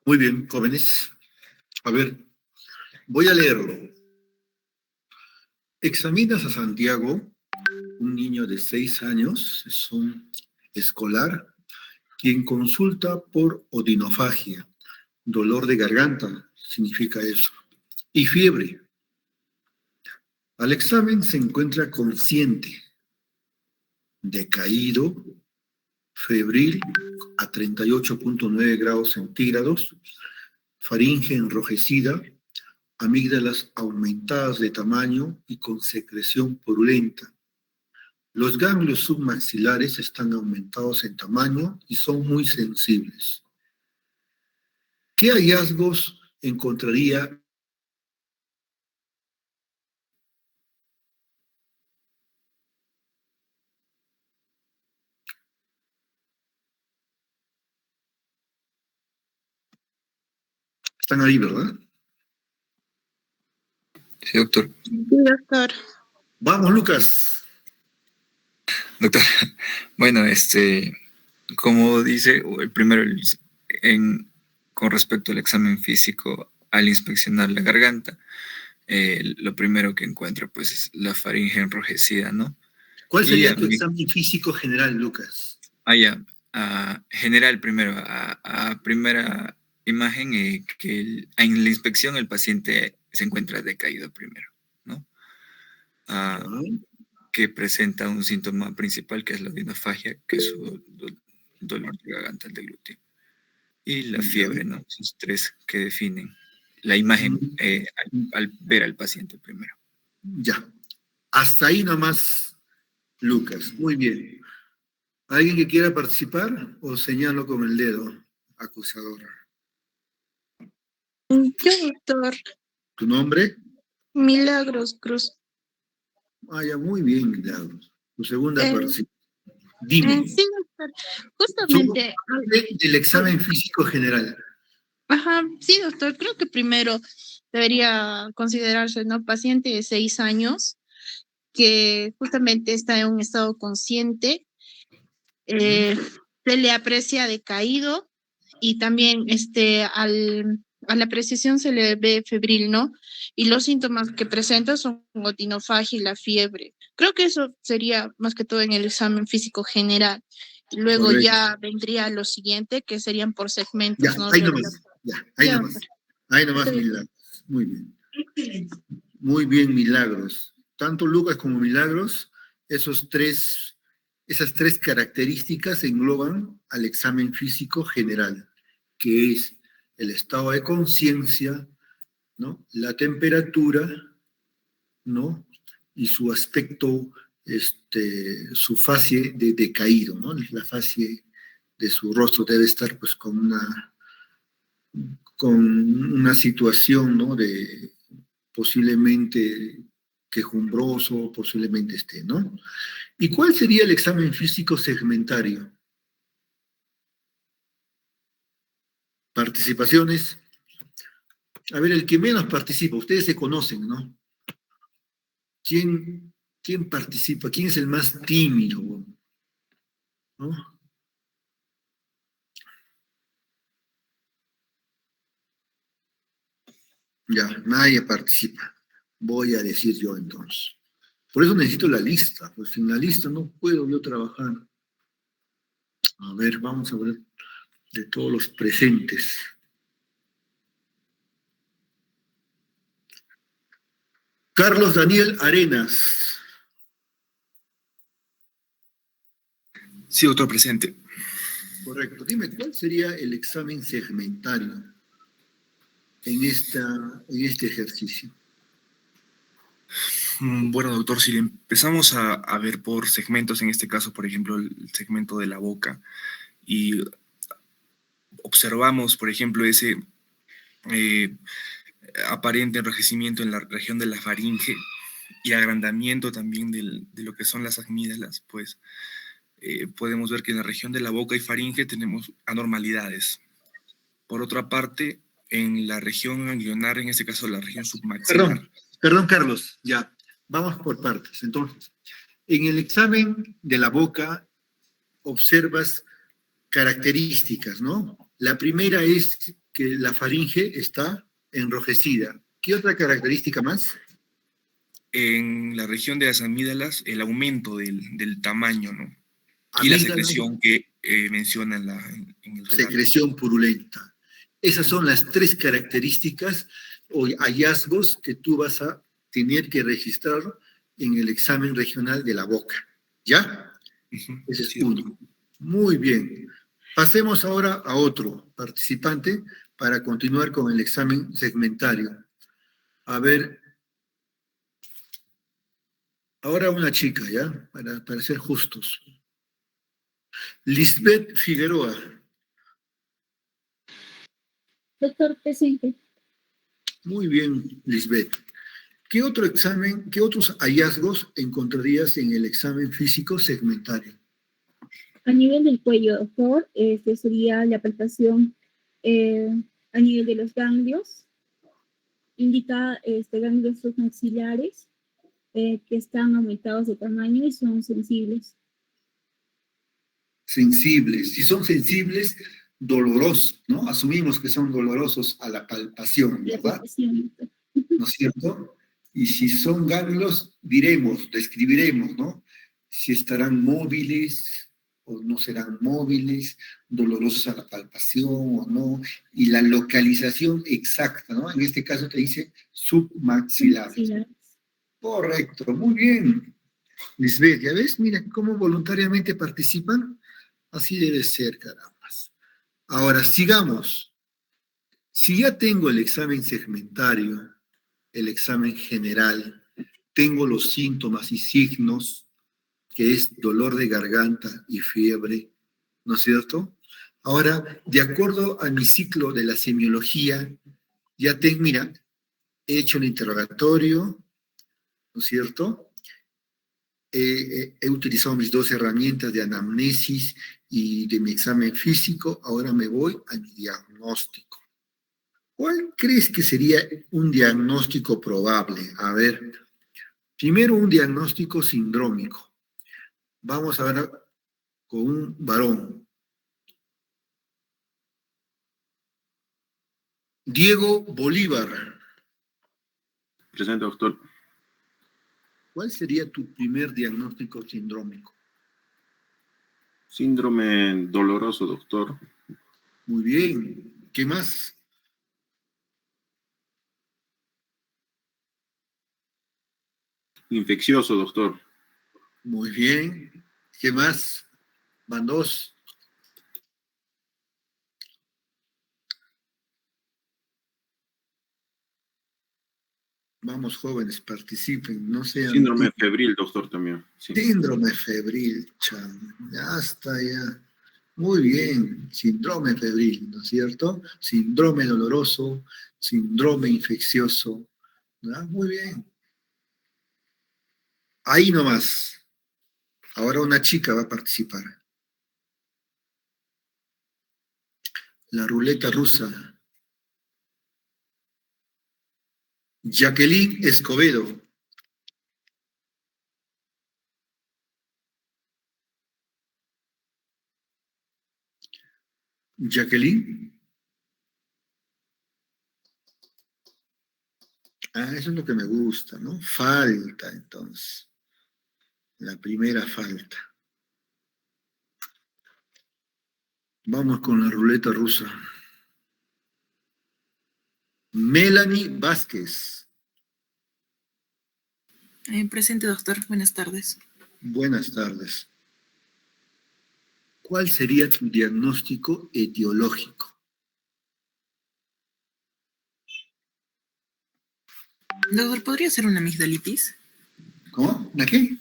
S1: Muy bien, jóvenes. A ver, voy a leerlo. Examinas a Santiago, un niño de 6 años, es un escolar, quien consulta por odinofagia, dolor de garganta, significa eso, y fiebre. Al examen se encuentra consciente, decaído, febril a 38.9 grados centígrados, faringe enrojecida, amígdalas aumentadas de tamaño y con secreción purulenta. Los ganglios submaxilares están aumentados en tamaño y son muy sensibles. ¿Qué hallazgos encontraría? Están ahí, ¿verdad?
S6: Sí, doctor.
S2: Sí, doctor.
S1: Vamos, Lucas.
S6: Doctor, bueno, como dice, el primero, con respecto al examen físico, al inspeccionar la garganta, lo primero que encuentra, pues, es la faringe enrojecida, ¿no?
S1: ¿Cuál
S6: Y
S1: sería tu examen físico general, Lucas?
S6: General primero, a primera imagen, que en la inspección el paciente se encuentra decaído primero, ¿no? Que presenta un síntoma principal que es la odinofagia, que es su dolor de garganta de glúteo. Y la fiebre, ¿no? Esos tres que definen la imagen al ver al paciente primero.
S1: Ya. Hasta ahí nomás, Lucas. Muy bien. ¿Alguien que quiera participar o señalo con el dedo acusador?
S2: Yo, doctor.
S1: ¿Tu nombre?
S2: Milagros Cruz.
S1: Ya, muy bien, Milagros. Tu segunda participación. Dime.
S2: Sí, doctor. Justamente.
S1: Del examen físico general.
S2: Ajá, sí, doctor. Creo que primero debería considerarse, ¿no? Paciente de 6 años que justamente está en un estado consciente, se le aprecia decaído y también a la apreciación se le ve febril, ¿no? Y los síntomas que presenta son otinofagia y la fiebre. Creo que eso sería más que todo en el examen físico general. Y luego
S1: Correcto.
S2: ya vendría lo siguiente, que serían por segmentos,
S1: Ya,
S2: ¿no?
S1: ahí nomás. Ya, ahí
S2: Ya,
S1: nomás. Ahí nomás,
S2: está bien.
S1: Milagros. Muy bien. Muy bien, Milagros. Tanto Lucas como Milagros, esas tres características engloban al examen físico general, que es el estado de conciencia, ¿no? La temperatura, ¿no? Y su aspecto, su fase de decaído, ¿no? La fase de su rostro debe estar pues con una situación, ¿no? De posiblemente quejumbroso, posiblemente ¿no? ¿Y cuál sería el examen físico segmentario? Participaciones. A ver, el que menos participa, ustedes se conocen, ¿no? ¿Quién participa? ¿Quién es el más tímido? ¿No? Ya, nadie participa. Voy a decir yo entonces. Por eso necesito la lista, pues sin la lista no puedo yo trabajar. A ver, vamos a ver de todos los presentes. Carlos Daniel Arenas.
S7: Sí, doctor, presente.
S1: Correcto. Dime, ¿cuál sería el examen segmentario en este ejercicio?
S7: Bueno, doctor, si empezamos a ver por segmentos, en este caso, por ejemplo, el segmento de la boca, y observamos, por ejemplo, ese aparente enrojecimiento en la región de la faringe y agrandamiento también de lo que son las amígdalas, pues podemos ver que en la región de la boca y faringe tenemos anormalidades. Por otra parte, en la región ganglionar, en este caso la región submaxilar.
S1: Perdón, Carlos, ya. Vamos por partes. Entonces, en el examen de la boca observas características, ¿no? La primera es que la faringe está enrojecida. ¿Qué otra característica más?
S7: En la región de las amígdalas, el aumento del tamaño, ¿no? Y la
S1: Amígdalas,
S7: secreción que menciona en el relato.
S1: secreción purulenta. Esas son las tres características o hallazgos que tú vas a tener que registrar en el examen regional de la boca. ¿Ya? Ese es
S7: Sí,
S1: uno. Muy bien. Pasemos ahora a otro participante para continuar con el examen segmentario. A ver, ahora una chica, ¿ya? Para ser justos. Lisbeth Figueroa.
S4: Doctor, presente.
S1: Muy bien, Lisbeth. ¿Qué otro examen, qué otros hallazgos encontrarías en el examen físico segmentario?
S4: A nivel del cuello, doctor, sería la palpación a nivel de los ganglios. Indica ganglios submaxilares que están aumentados de tamaño y son sensibles.
S1: Sensibles. Si son sensibles, dolorosos, ¿no? Asumimos que son dolorosos a la palpación,
S4: La
S1: ¿verdad?
S4: palpación.
S1: ¿No es cierto? Y si son ganglios, describiremos, ¿no? Si estarán móviles o no serán móviles, dolorosos a la palpación o no, y la localización exacta, ¿no? En este caso te dice submaxilares. Correcto, muy bien. Lisbeth, ¿ya ves? Mira cómo voluntariamente participan. Así debe ser, caramba. Ahora, sigamos. Si ya tengo el examen segmentario, el examen general, tengo los síntomas y signos, que es dolor de garganta y fiebre, ¿no es cierto? Ahora, de acuerdo a mi ciclo de la semiología, ya tengo, mira, he hecho el interrogatorio, ¿no es cierto? He utilizado mis 2 herramientas de anamnesis y de mi examen físico, ahora me voy a mi diagnóstico. ¿Cuál crees que sería un diagnóstico probable? A ver, primero un diagnóstico sindrómico. Vamos a ver con un varón. Diego Bolívar.
S8: Presente, doctor.
S1: ¿Cuál sería tu primer diagnóstico sindrómico?
S8: Síndrome doloroso, doctor.
S1: Muy bien. ¿Qué más?
S8: Infeccioso, doctor.
S1: Muy bien. ¿Qué más? Van dos. Vamos, jóvenes, participen, no sean
S8: Síndrome febril, doctor, también. Sí.
S1: síndrome febril, cham. Ya está, ya. Muy bien, síndrome febril, ¿no es cierto? Síndrome doloroso, síndrome infeccioso. ¿No? Muy bien. Ahí nomás. Ahora una chica va a participar. La ruleta rusa. Jacqueline Escobedo. Jacqueline. Ah, eso es lo que me gusta, ¿no? Falta, entonces. La primera falta. Vamos con la ruleta rusa. Melanie Vázquez.
S9: Presente, doctor. Buenas tardes.
S1: Buenas tardes. ¿Cuál sería tu diagnóstico etiológico?
S9: Doctor, ¿podría ser una amigdalitis?
S1: ¿Cómo? ¿Una qué?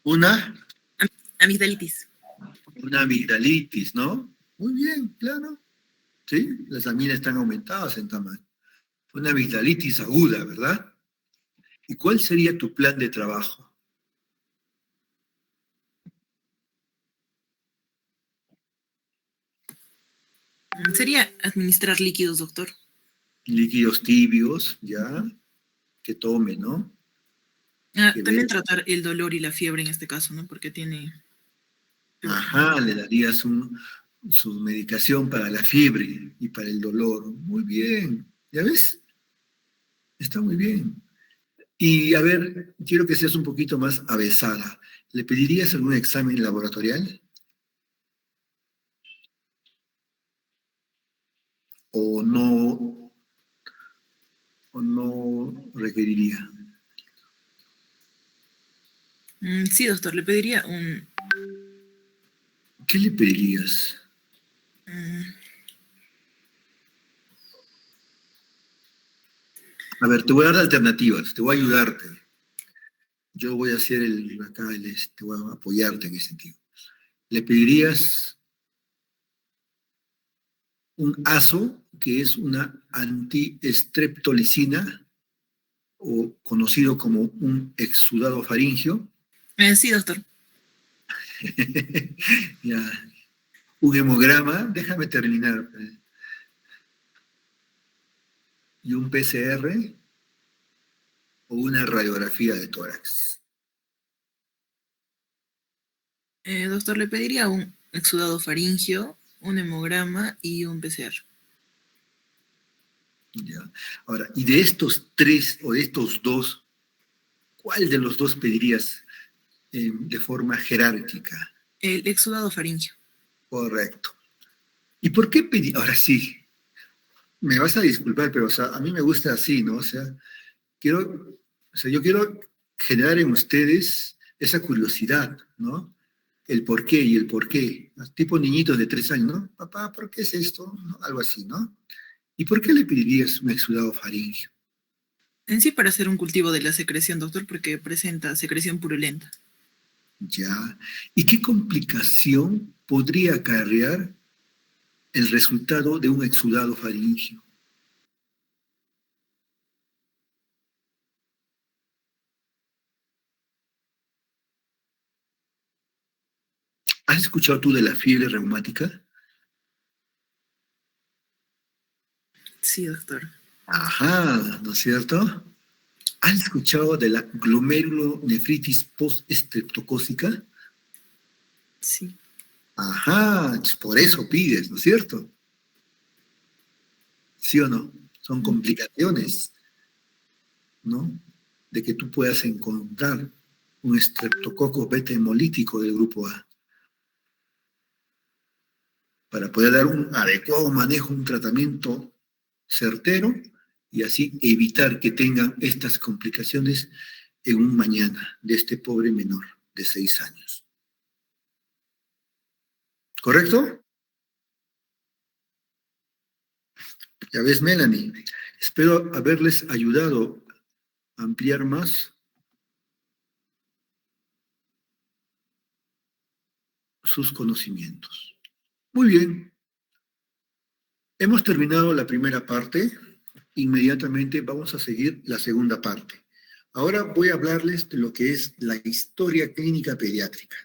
S1: Una
S9: Amigdalitis.
S1: amigdalitis, ¿no? Muy bien, claro. Sí, las aminas están aumentadas en tamaño. Una amigdalitis aguda, ¿verdad? ¿Y cuál sería tu plan de trabajo?
S9: Sería administrar líquidos, doctor.
S1: Líquidos tibios, ya, que tome, ¿no? Que
S9: También
S1: vea.
S9: tratar el dolor y la fiebre en este caso, ¿no? Porque tiene...
S1: Ajá, le darías su medicación para la fiebre y para el dolor. Muy bien, ¿ya ves? Está muy bien. Y a ver, quiero que seas un poquito más avesada. ¿Le pedirías algún examen laboratorial? ¿O no requeriría?
S9: Sí, doctor, le pediría un...
S1: ¿Qué le pedirías? A ver, te voy a dar alternativas, te voy a ayudarte. Yo voy a hacer te voy a apoyarte en ese sentido. ¿Le pedirías un ASO, que es una antiestreptolicina, o conocido como un exudado faríngeo?
S9: Sí, doctor.
S1: Ya. Un hemograma, déjame terminar. Y un PCR o una radiografía de tórax.
S9: Doctor, le pediría un exudado faríngeo, un hemograma y un PCR.
S1: Ya. Ahora, y de estos tres o de estos dos, ¿cuál de los dos pedirías de forma jerárquica?
S9: El exudado faríngeo.
S1: Correcto. ¿Y por qué pedí? Ahora sí, me vas a disculpar, pero o sea, a mí me gusta así, ¿no? O sea, yo quiero generar en ustedes esa curiosidad, ¿no? El por qué y el por qué. Tipo niñitos de 3 años, ¿no? Papá, ¿por qué es esto? ¿No? Algo así, ¿no? ¿Y por qué le pedirías un exudado faríngeo?
S9: En sí, para hacer un cultivo de la secreción, doctor, porque presenta secreción purulenta.
S1: Ya. ¿Y qué complicación podría acarrear el resultado de un exudado faríngeo? ¿Has escuchado tú de la fiebre reumática?
S9: Sí, doctor.
S1: Ajá, ¿no es cierto? ¿Han escuchado de la glomerulonefritis post-estreptocócica?
S9: Sí.
S1: Ajá, por eso pides, ¿no es cierto? ¿Sí o no? Son complicaciones, ¿no? De que tú puedas encontrar un estreptococo beta hemolítico del grupo A para poder dar un adecuado manejo, un tratamiento certero y así evitar que tengan estas complicaciones en un mañana de este pobre menor de 6 años. ¿Correcto? Ya ves, Melanie, espero haberles ayudado a ampliar más sus conocimientos. Muy bien. Hemos terminado la primera parte. Inmediatamente vamos a seguir la segunda parte. Ahora voy a hablarles de lo que es la historia clínica pediátrica.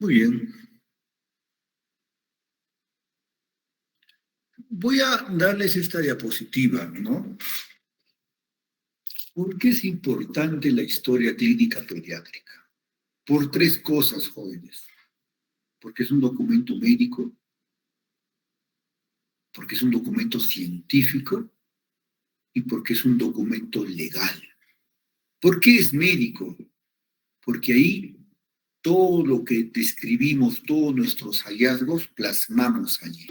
S1: Muy bien. Voy a darles esta diapositiva, ¿no? ¿Por qué es importante la historia clínica pediátrica? Por 3 cosas, jóvenes. Porque es un documento médico, porque es un documento científico y porque es un documento legal. ¿Por qué es médico? Porque ahí todo lo que describimos, todos nuestros hallazgos, plasmamos allí.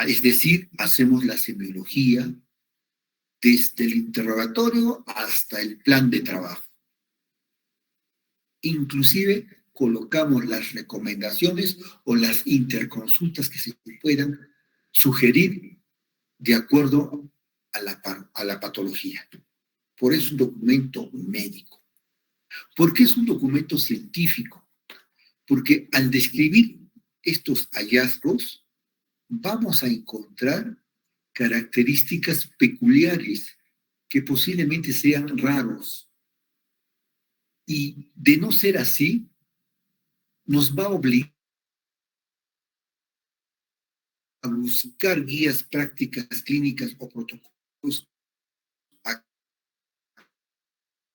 S1: Es decir, hacemos la semiología desde el interrogatorio hasta el plan de trabajo. Inclusive colocamos las recomendaciones o las interconsultas que se puedan sugerir de acuerdo a la patología. Por eso es un documento médico. ¿Por qué es un documento científico? Porque al describir estos hallazgos, vamos a encontrar características peculiares que posiblemente sean raros. Y de no ser así, nos va a obligar a buscar guías prácticas clínicas o protocolos a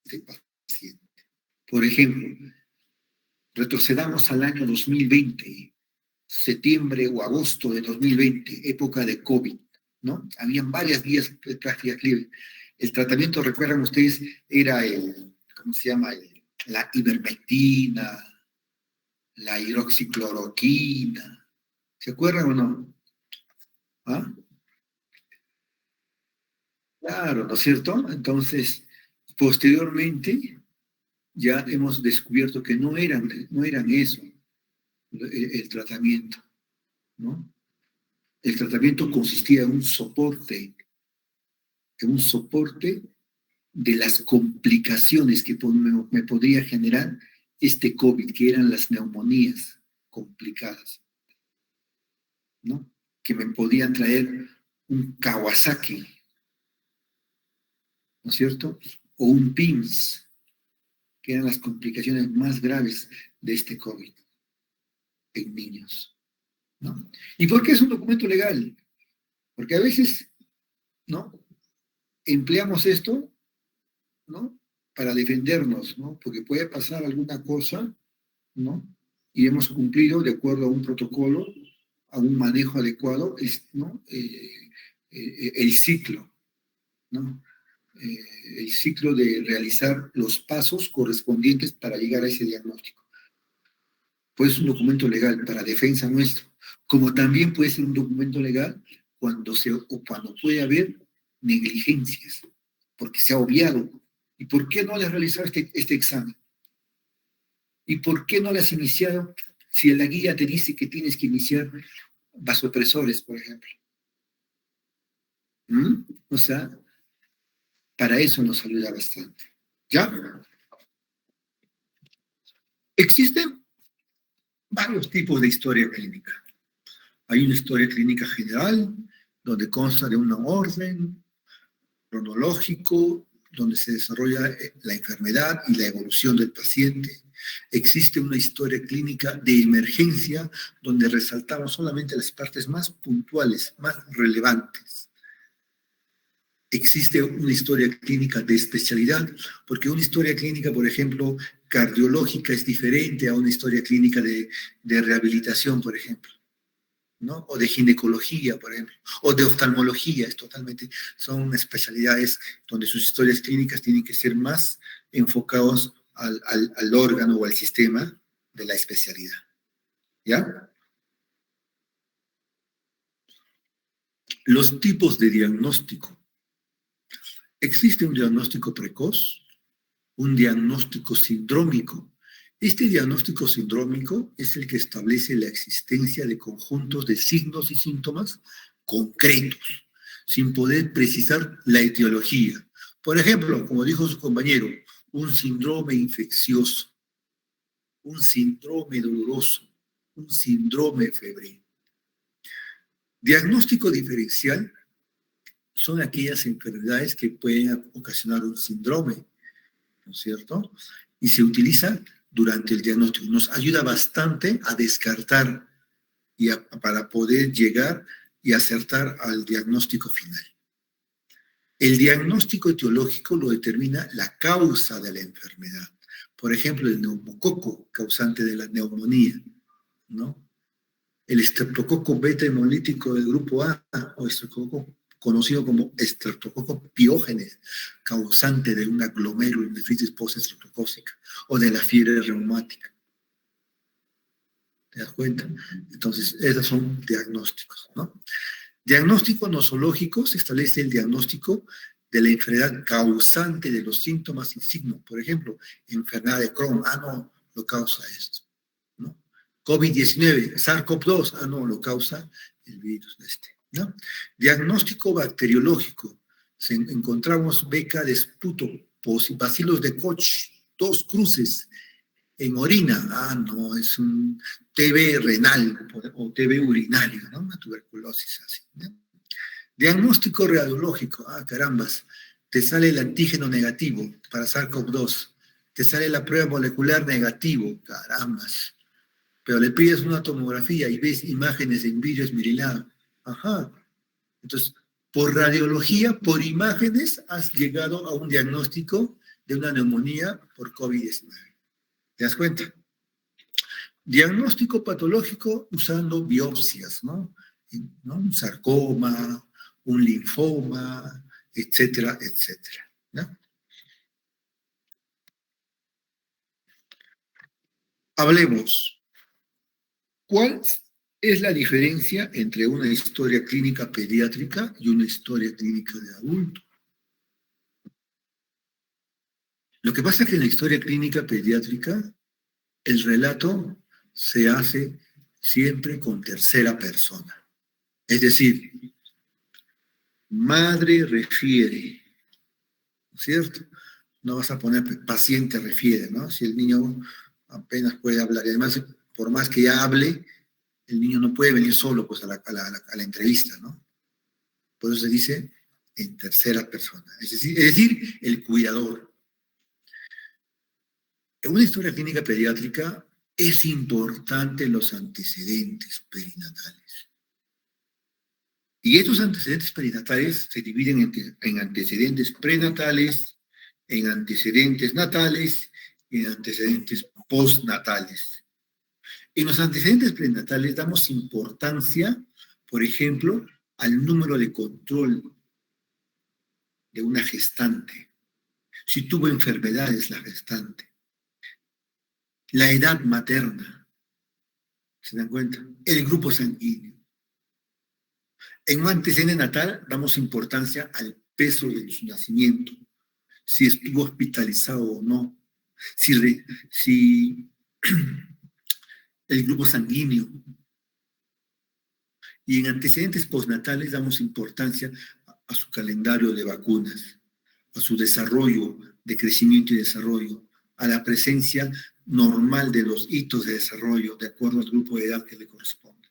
S1: este paciente. Por ejemplo, retrocedamos al año 2020, septiembre o agosto de 2020, época de COVID, ¿no? Habían varias guías de práctica clínica. El tratamiento, recuerdan ustedes, era ¿cómo se llama? La ivermectina, la hidroxicloroquina. ¿Se acuerdan o no? ¿Ah? Claro, ¿no es cierto? Entonces, posteriormente, ya hemos descubierto que no eran eso el tratamiento, ¿no? El tratamiento consistía en un soporte de las complicaciones que me podría generar este COVID, que eran las neumonías complicadas, ¿no? Que me podían traer un Kawasaki, ¿no es cierto? O un PIMS, que eran las complicaciones más graves de este COVID en niños, ¿no? ¿Y por qué es un documento legal? Porque a veces, ¿no? Empleamos esto, ¿no? Para defendernos, ¿no? Porque puede pasar alguna cosa, ¿no? Y hemos cumplido de acuerdo a un protocolo, a un manejo adecuado, ¿no? El ciclo, ¿no? El ciclo de realizar los pasos correspondientes para llegar a ese diagnóstico. Puede ser un documento legal para defensa nuestro, como también puede ser un documento legal cuando puede haber negligencias, porque se ha obviado. ¿Y por qué no le has realizado este examen? ¿Y por qué no le has iniciado si en la guía te dice que tienes que iniciar vasopresores, por ejemplo? O sea, para eso nos ayuda bastante. ¿Ya? Existen varios tipos de historia clínica. Hay una historia clínica general, donde consta de un orden cronológico, donde se desarrolla la enfermedad y la evolución del paciente. Existe una historia clínica de emergencia, donde resaltamos solamente las partes más puntuales, más relevantes. Existe una historia clínica de especialidad, porque una historia clínica, por ejemplo, cardiológica es diferente a una historia clínica de rehabilitación, por ejemplo, ¿no? O de ginecología, por ejemplo, o de oftalmología, son especialidades donde sus historias clínicas tienen que ser más enfocados al órgano o al sistema de la especialidad. ¿Ya? Los tipos de diagnóstico. Existe un diagnóstico precoz, un diagnóstico sindrómico. Este diagnóstico sindrómico es el que establece la existencia de conjuntos de signos y síntomas concretos, sin poder precisar la etiología. Por ejemplo, como dijo su compañero, un síndrome infeccioso, un síndrome doloroso, un síndrome febril. Diagnóstico diferencial son aquellas enfermedades que pueden ocasionar un síndrome, ¿no es cierto? Y se utiliza durante el diagnóstico. Nos ayuda bastante a descartar y para poder llegar y acertar al diagnóstico final. El diagnóstico etiológico lo determina la causa de la enfermedad. Por ejemplo, el neumococo, causante de la neumonía, ¿no? El estreptococo beta hemolítico del grupo A, o estreptococo conocido como estreptococo piógenes, causante de una glomerulonefritis postestreptocócica o de la fiebre reumática. ¿Te das cuenta? Entonces, esos son diagnósticos, ¿no? Diagnóstico nosológico se establece el diagnóstico de la enfermedad causante de los síntomas y signos. Por ejemplo, enfermedad de Crohn, no, lo causa esto, ¿no? COVID-19, SARS-CoV-2, no, lo causa el virus ¿no? Diagnóstico bacteriológico. Encontramos beca de esputo, bacilos de Koch, 2 cruces en orina. No, es un TB renal o TB urinario, ¿no? Una tuberculosis así, ¿no? Diagnóstico radiológico. Carambas, te sale el antígeno negativo para SARS-CoV-2, te sale la prueba molecular negativo, carambas. Pero le pides una tomografía y ves imágenes en vidrio esmerilado. Entonces, por radiología, por imágenes, has llegado a un diagnóstico de una neumonía por COVID-19. ¿Te das cuenta? Diagnóstico patológico usando biopsias, ¿no? Un sarcoma, un linfoma, etcétera, etcétera, ¿no? Hablemos. ¿Cuál es la diferencia entre una historia clínica pediátrica y una historia clínica de adulto? Lo que pasa es que en la historia clínica pediátrica, el relato se hace siempre con tercera persona. Es decir, madre refiere, ¿no es cierto? No vas a poner paciente refiere, ¿no? Si el niño apenas puede hablar, y además, por más que ya hable, el niño no puede venir solo pues, a la entrevista, ¿no? Por eso se dice en tercera persona. Es decir, el cuidador. En una historia clínica pediátrica es importante los antecedentes perinatales. Y estos antecedentes perinatales se dividen en antecedentes prenatales, en antecedentes natales y en antecedentes postnatales. En los antecedentes prenatales damos importancia, por ejemplo, al número de control de una gestante. Si tuvo enfermedades la gestante. La edad materna. ¿Se dan cuenta? El grupo sanguíneo. En un antecedente natal damos importancia al peso de su nacimiento. Si estuvo hospitalizado o no. Si el grupo sanguíneo. Y en antecedentes postnatales damos importancia a su calendario de vacunas, a su desarrollo, de crecimiento y desarrollo, a la presencia normal de los hitos de desarrollo de acuerdo al grupo de edad que le corresponde.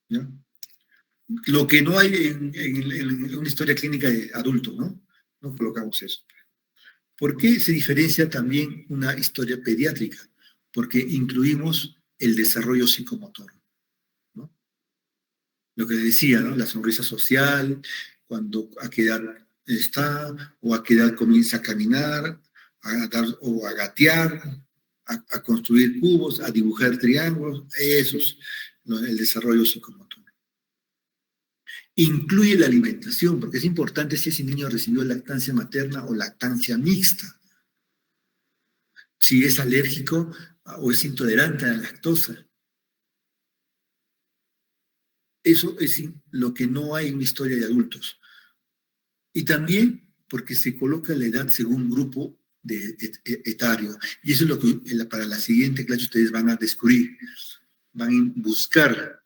S1: ¿Ya? Lo que no hay en una historia clínica de adulto, ¿no? No colocamos eso. ¿Por qué se diferencia también una historia pediátrica? Porque incluimos el desarrollo psicomotor, ¿no? Lo que decía, ¿no? La sonrisa social, cuando a qué edad está, o a qué edad comienza a caminar, a dar, o a gatear, a construir cubos, a dibujar triángulos, eso es, ¿no? El desarrollo psicomotor. Incluye la alimentación, porque es importante si ese niño recibió lactancia materna o lactancia mixta. Si es alérgico o es intolerante a la lactosa. Eso es lo que no hay en una historia de adultos. Y también porque se coloca la edad según grupo etario. Y eso es lo que para la siguiente clase ustedes van a descubrir. Van a buscar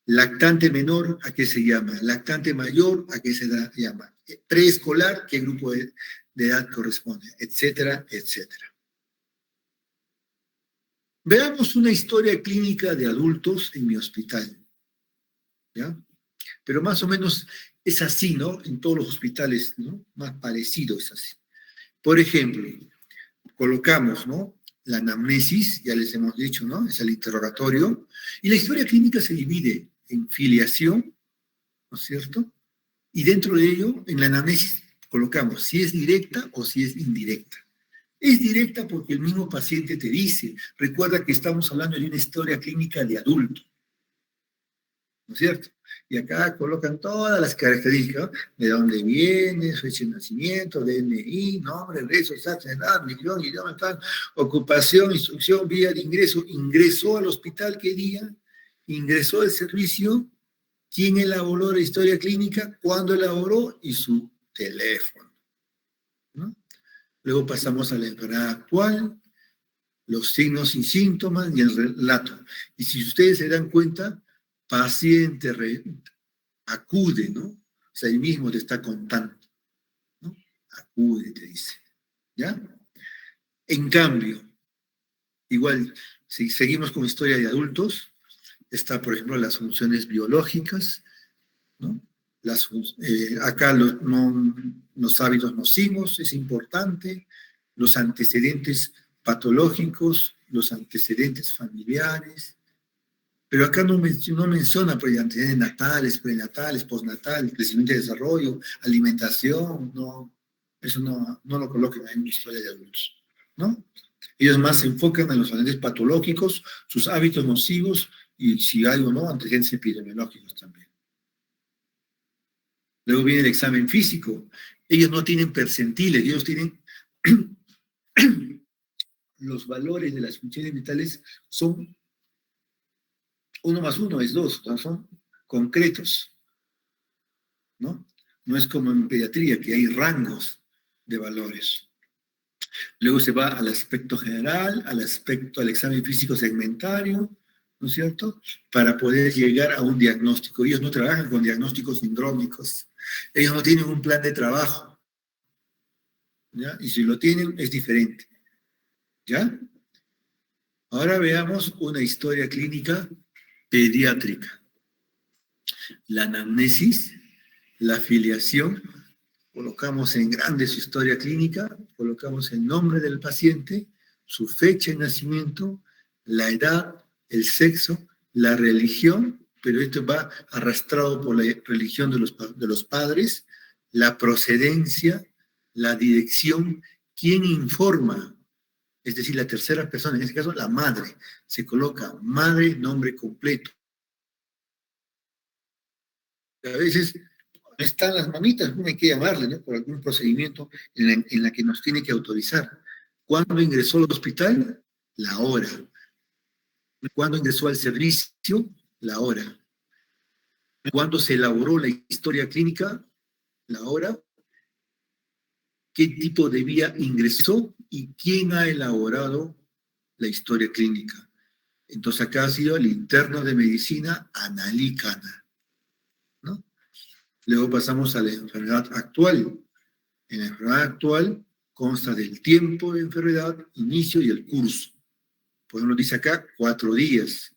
S1: lactante menor, ¿a qué se llama? Lactante mayor, ¿a qué se llama? Preescolar, ¿qué grupo de edad corresponde? Etcétera, etcétera. Veamos una historia clínica de adultos en mi hospital. ¿Ya? Pero más o menos es así, ¿no? En todos los hospitales, ¿no? Más parecido es así. Por ejemplo, colocamos, ¿no? La anamnesis, ya les hemos dicho, ¿no? Es el interrogatorio. Y la historia clínica se divide en filiación, ¿no es cierto? Y dentro de ello, en la anamnesis, colocamos si es directa o si es indirecta. Es directa porque el mismo paciente te dice, recuerda que estamos hablando de una historia clínica de adulto, ¿no es cierto? Y acá colocan todas las características, ¿no? De dónde viene, fecha de nacimiento, DNI, nombre, rezo, edad, religión, idioma, tal, ocupación, instrucción, vía de ingreso. Ingresó al hospital, ¿qué día? Ingresó al servicio, quién elaboró la historia clínica, cuándo elaboró y su teléfono, ¿no? Luego pasamos a la enfermedad actual, los signos y síntomas y el relato. Y si ustedes se dan cuenta, paciente acude, ¿no? O sea, ahí mismo te está contando, ¿no? Acude, te dice, ¿ya? En cambio, igual, si seguimos con historia de adultos, está, por ejemplo, las funciones biológicas, ¿no? Acá los hábitos nocivos es importante, los antecedentes patológicos, los antecedentes familiares, pero acá no menciona pues, antecedentes natales, prenatales, postnatales, crecimiento y desarrollo, alimentación, no, eso no lo colocan en una historia de adultos, ¿no? Ellos más se enfocan en los antecedentes patológicos, sus hábitos nocivos y si hay o no antecedentes epidemiológicos también. Luego viene el examen físico. Ellos no tienen percentiles, ellos tienen los valores de las funciones vitales son 1 más 1 es 2, son concretos, ¿no? No es como en pediatría, que hay rangos de valores. Luego se va al aspecto general, al examen físico segmentario, ¿no es cierto? Para poder llegar a un diagnóstico. Ellos no trabajan con diagnósticos sindrómicos. Ellos no tienen un plan de trabajo, ¿ya? Y si lo tienen, es diferente, ¿ya? Ahora veamos una historia clínica pediátrica. La anamnesis, la filiación, colocamos en grande su historia clínica, colocamos el nombre del paciente, su fecha de nacimiento, la edad, el sexo, la religión, pero esto va arrastrado por la religión de los padres, la procedencia, la dirección, quién informa, es decir, la tercera persona, en este caso la madre, se coloca madre, nombre completo. A veces están las mamitas, no hay que llamarle, ¿no? Por algún procedimiento en la que nos tiene que autorizar. ¿Cuándo ingresó al hospital? La hora. ¿Cuándo ingresó al servicio? La hora. ¿Cuándo se elaboró la historia clínica? La hora. ¿Qué tipo de vía ingresó? ¿Y quién ha elaborado la historia clínica? Entonces acá ha sido el interno de medicina analícana, ¿no? Luego pasamos a la enfermedad actual. En la enfermedad actual Consta del tiempo de enfermedad, inicio y el curso. Por ejemplo, dice acá 4 días.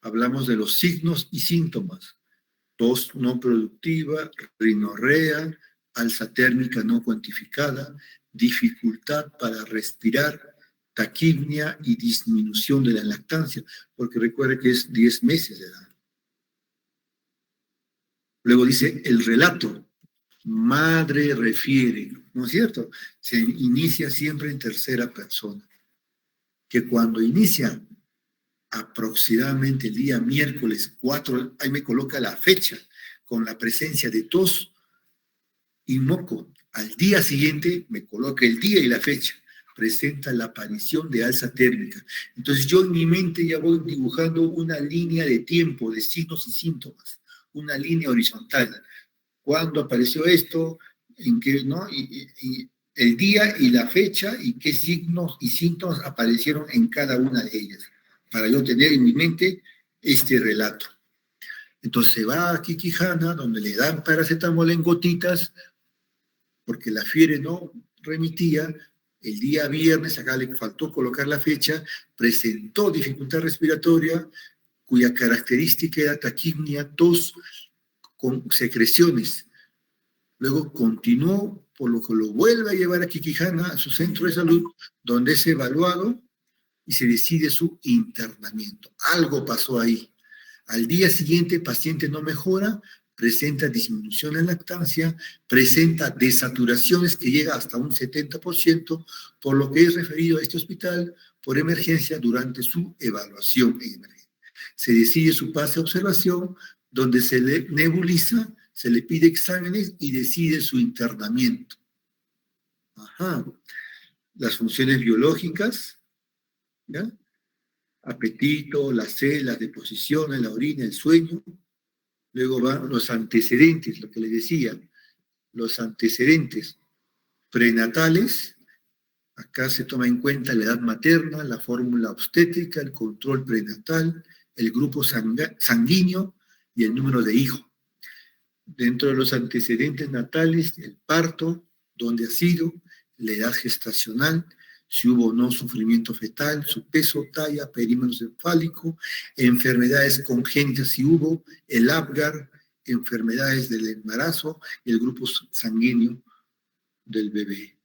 S1: Hablamos de los signos y síntomas. Tos no productiva, rinorrea, alza térmica no cuantificada, dificultad para respirar, taquipnia y disminución de la lactancia, porque recuerde que es 10 meses de edad. Luego dice el relato, madre refiere, ¿no es cierto? Se inicia siempre en tercera persona. Que cuando inicia aproximadamente el día miércoles 4, ahí me coloca la fecha, con la presencia de tos y moco. Al día siguiente me coloca el día y la fecha. Presenta la aparición de alza térmica. Entonces yo en mi mente ya voy dibujando una línea de tiempo, de signos y síntomas, una línea horizontal. ¿Cuándo apareció esto? ¿En qué, no? Y el día y la fecha y qué signos y síntomas aparecieron en cada una de ellas, para yo tener en mi mente este relato. Entonces se va a Quiquijana, donde le dan paracetamol en gotitas, porque la fiebre no remitía. El día viernes, acá le faltó colocar la fecha, presentó dificultad respiratoria, cuya característica era taquipnia, tos, con secreciones. Luego continuó, por lo que lo vuelve a llevar a Quiquijana, a su centro de salud, donde es evaluado y se decide su internamiento. Algo pasó ahí. Al día siguiente, el paciente no mejora, presenta disminución en lactancia, presenta desaturaciones que llega hasta un 70%, por lo que es referido a este hospital por emergencia durante su evaluación en emergencia. Se decide su pase a observación, donde se le nebuliza, se le pide exámenes y decide su internamiento. Ajá. Las funciones biológicas, ¿ya? Apetito, la sed, las deposiciones, la orina, el sueño. Luego van los antecedentes, lo que les decía, los antecedentes prenatales. Acá se toma en cuenta la edad materna, la fórmula obstétrica, el control prenatal, el grupo sanguíneo y el número de hijos. Dentro de los antecedentes natales, el parto, dónde ha sido, la edad gestacional, si hubo o no sufrimiento fetal, su peso, talla, perímetro cefálico, enfermedades congénitas si hubo, el Apgar, enfermedades del embarazo y el grupo sanguíneo del bebé.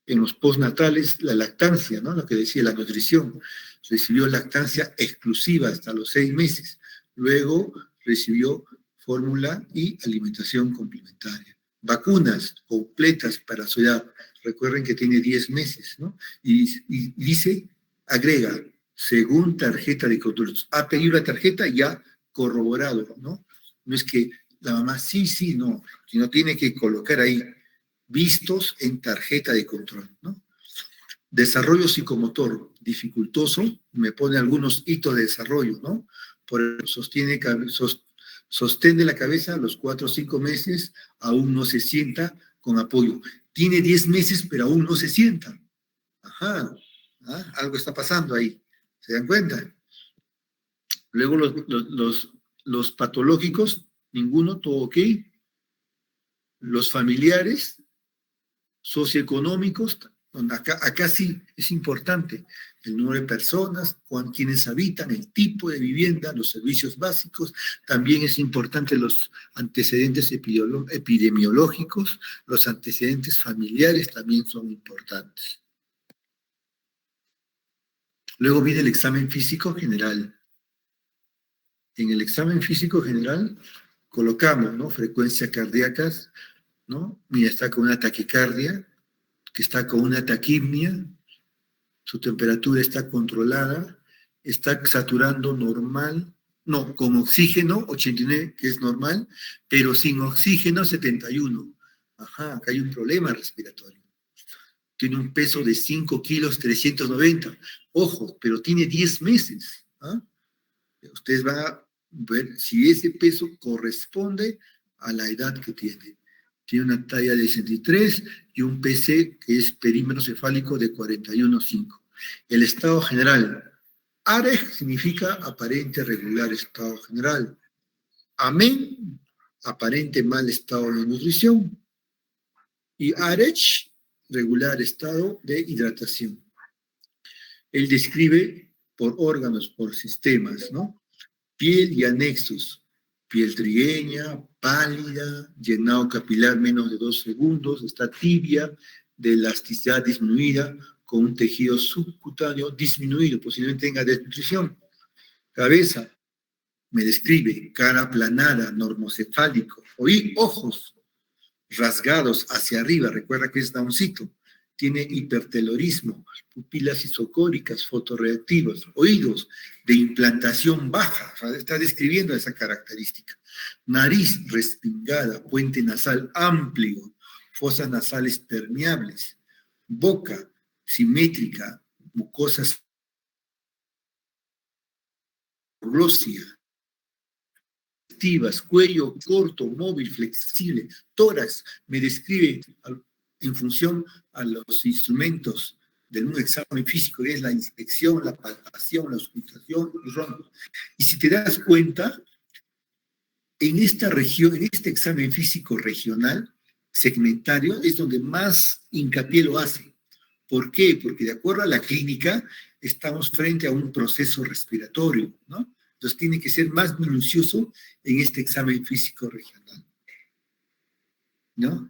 S1: En los postnatales, la lactancia, ¿no? Lo que decía, la nutrición. Recibió lactancia exclusiva hasta los 6 meses. Luego recibió fórmula y alimentación complementaria. Vacunas completas para su edad. Recuerden que tiene 10 meses, ¿no? Y dice, agrega, según tarjeta de control. Ha pedido la tarjeta ya corroborado, ¿no? No es que la mamá sí, no, sino tiene que colocar ahí, vistos en tarjeta de control, ¿no? Desarrollo psicomotor dificultoso, me pone algunos hitos de desarrollo, ¿no? Por eso sostén de la cabeza a los 4 o 5 meses, aún no se sienta con apoyo. Tiene 10 meses, pero aún no se sienta. Ajá, ¿ah? Algo está pasando ahí. ¿Se dan cuenta? Luego los patológicos, ninguno, todo ok. Los familiares, socioeconómicos, acá sí es importante el número de personas, con quienes habitan, el tipo de vivienda, los servicios básicos. También es importante los antecedentes epidemiológicos, los antecedentes familiares también son importantes. Luego viene el examen físico general. En el examen físico general colocamos, ¿no? Frecuencias cardíacas, ¿no? Mira, está con una taquicardia, que está con una taquipnia, su temperatura está controlada, está saturando normal, no, con oxígeno 89, que es normal, pero sin oxígeno 71. Ajá, acá hay un problema respiratorio. Tiene un peso de 5 kilos 390. Ojo, pero tiene 10 meses. ¿Ah? Ustedes van a ver si ese peso corresponde a la edad que tiene. Tiene una talla de 63 y un PC que es perímetro cefálico de 41,5. El estado general. AREG significa aparente regular estado general. AMEN, aparente mal estado de nutrición. Y ARECH regular estado de hidratación. Él describe por órganos, por sistemas, ¿no? Piel y anexos. Piel trigueña, pálida, llenado capilar menos de 2 segundos, está tibia, de elasticidad disminuida, con un tejido subcutáneo disminuido, posiblemente tenga desnutrición. Cabeza, me describe, cara aplanada, normocefálico. Ojos rasgados hacia arriba, recuerda que es Downcito. Tiene hipertelorismo, pupilas isocóricas, fotorreactivas. Oídos de implantación baja, o sea, está describiendo esa característica. Nariz respingada, puente nasal amplio, fosas nasales permeables. Boca simétrica, mucosas glósea, cuello corto, móvil, flexible. Tórax me describe en función a los instrumentos de un examen físico, que es la inspección, la palpación, la auscultación y rombos. Y si te das cuenta, en esta región, en este examen físico regional, segmentario, es donde más hincapié lo hace. ¿Por qué? Porque de acuerdo a la clínica, estamos frente a un proceso respiratorio, ¿no? Entonces tiene que ser más minucioso en este examen físico regional, ¿no?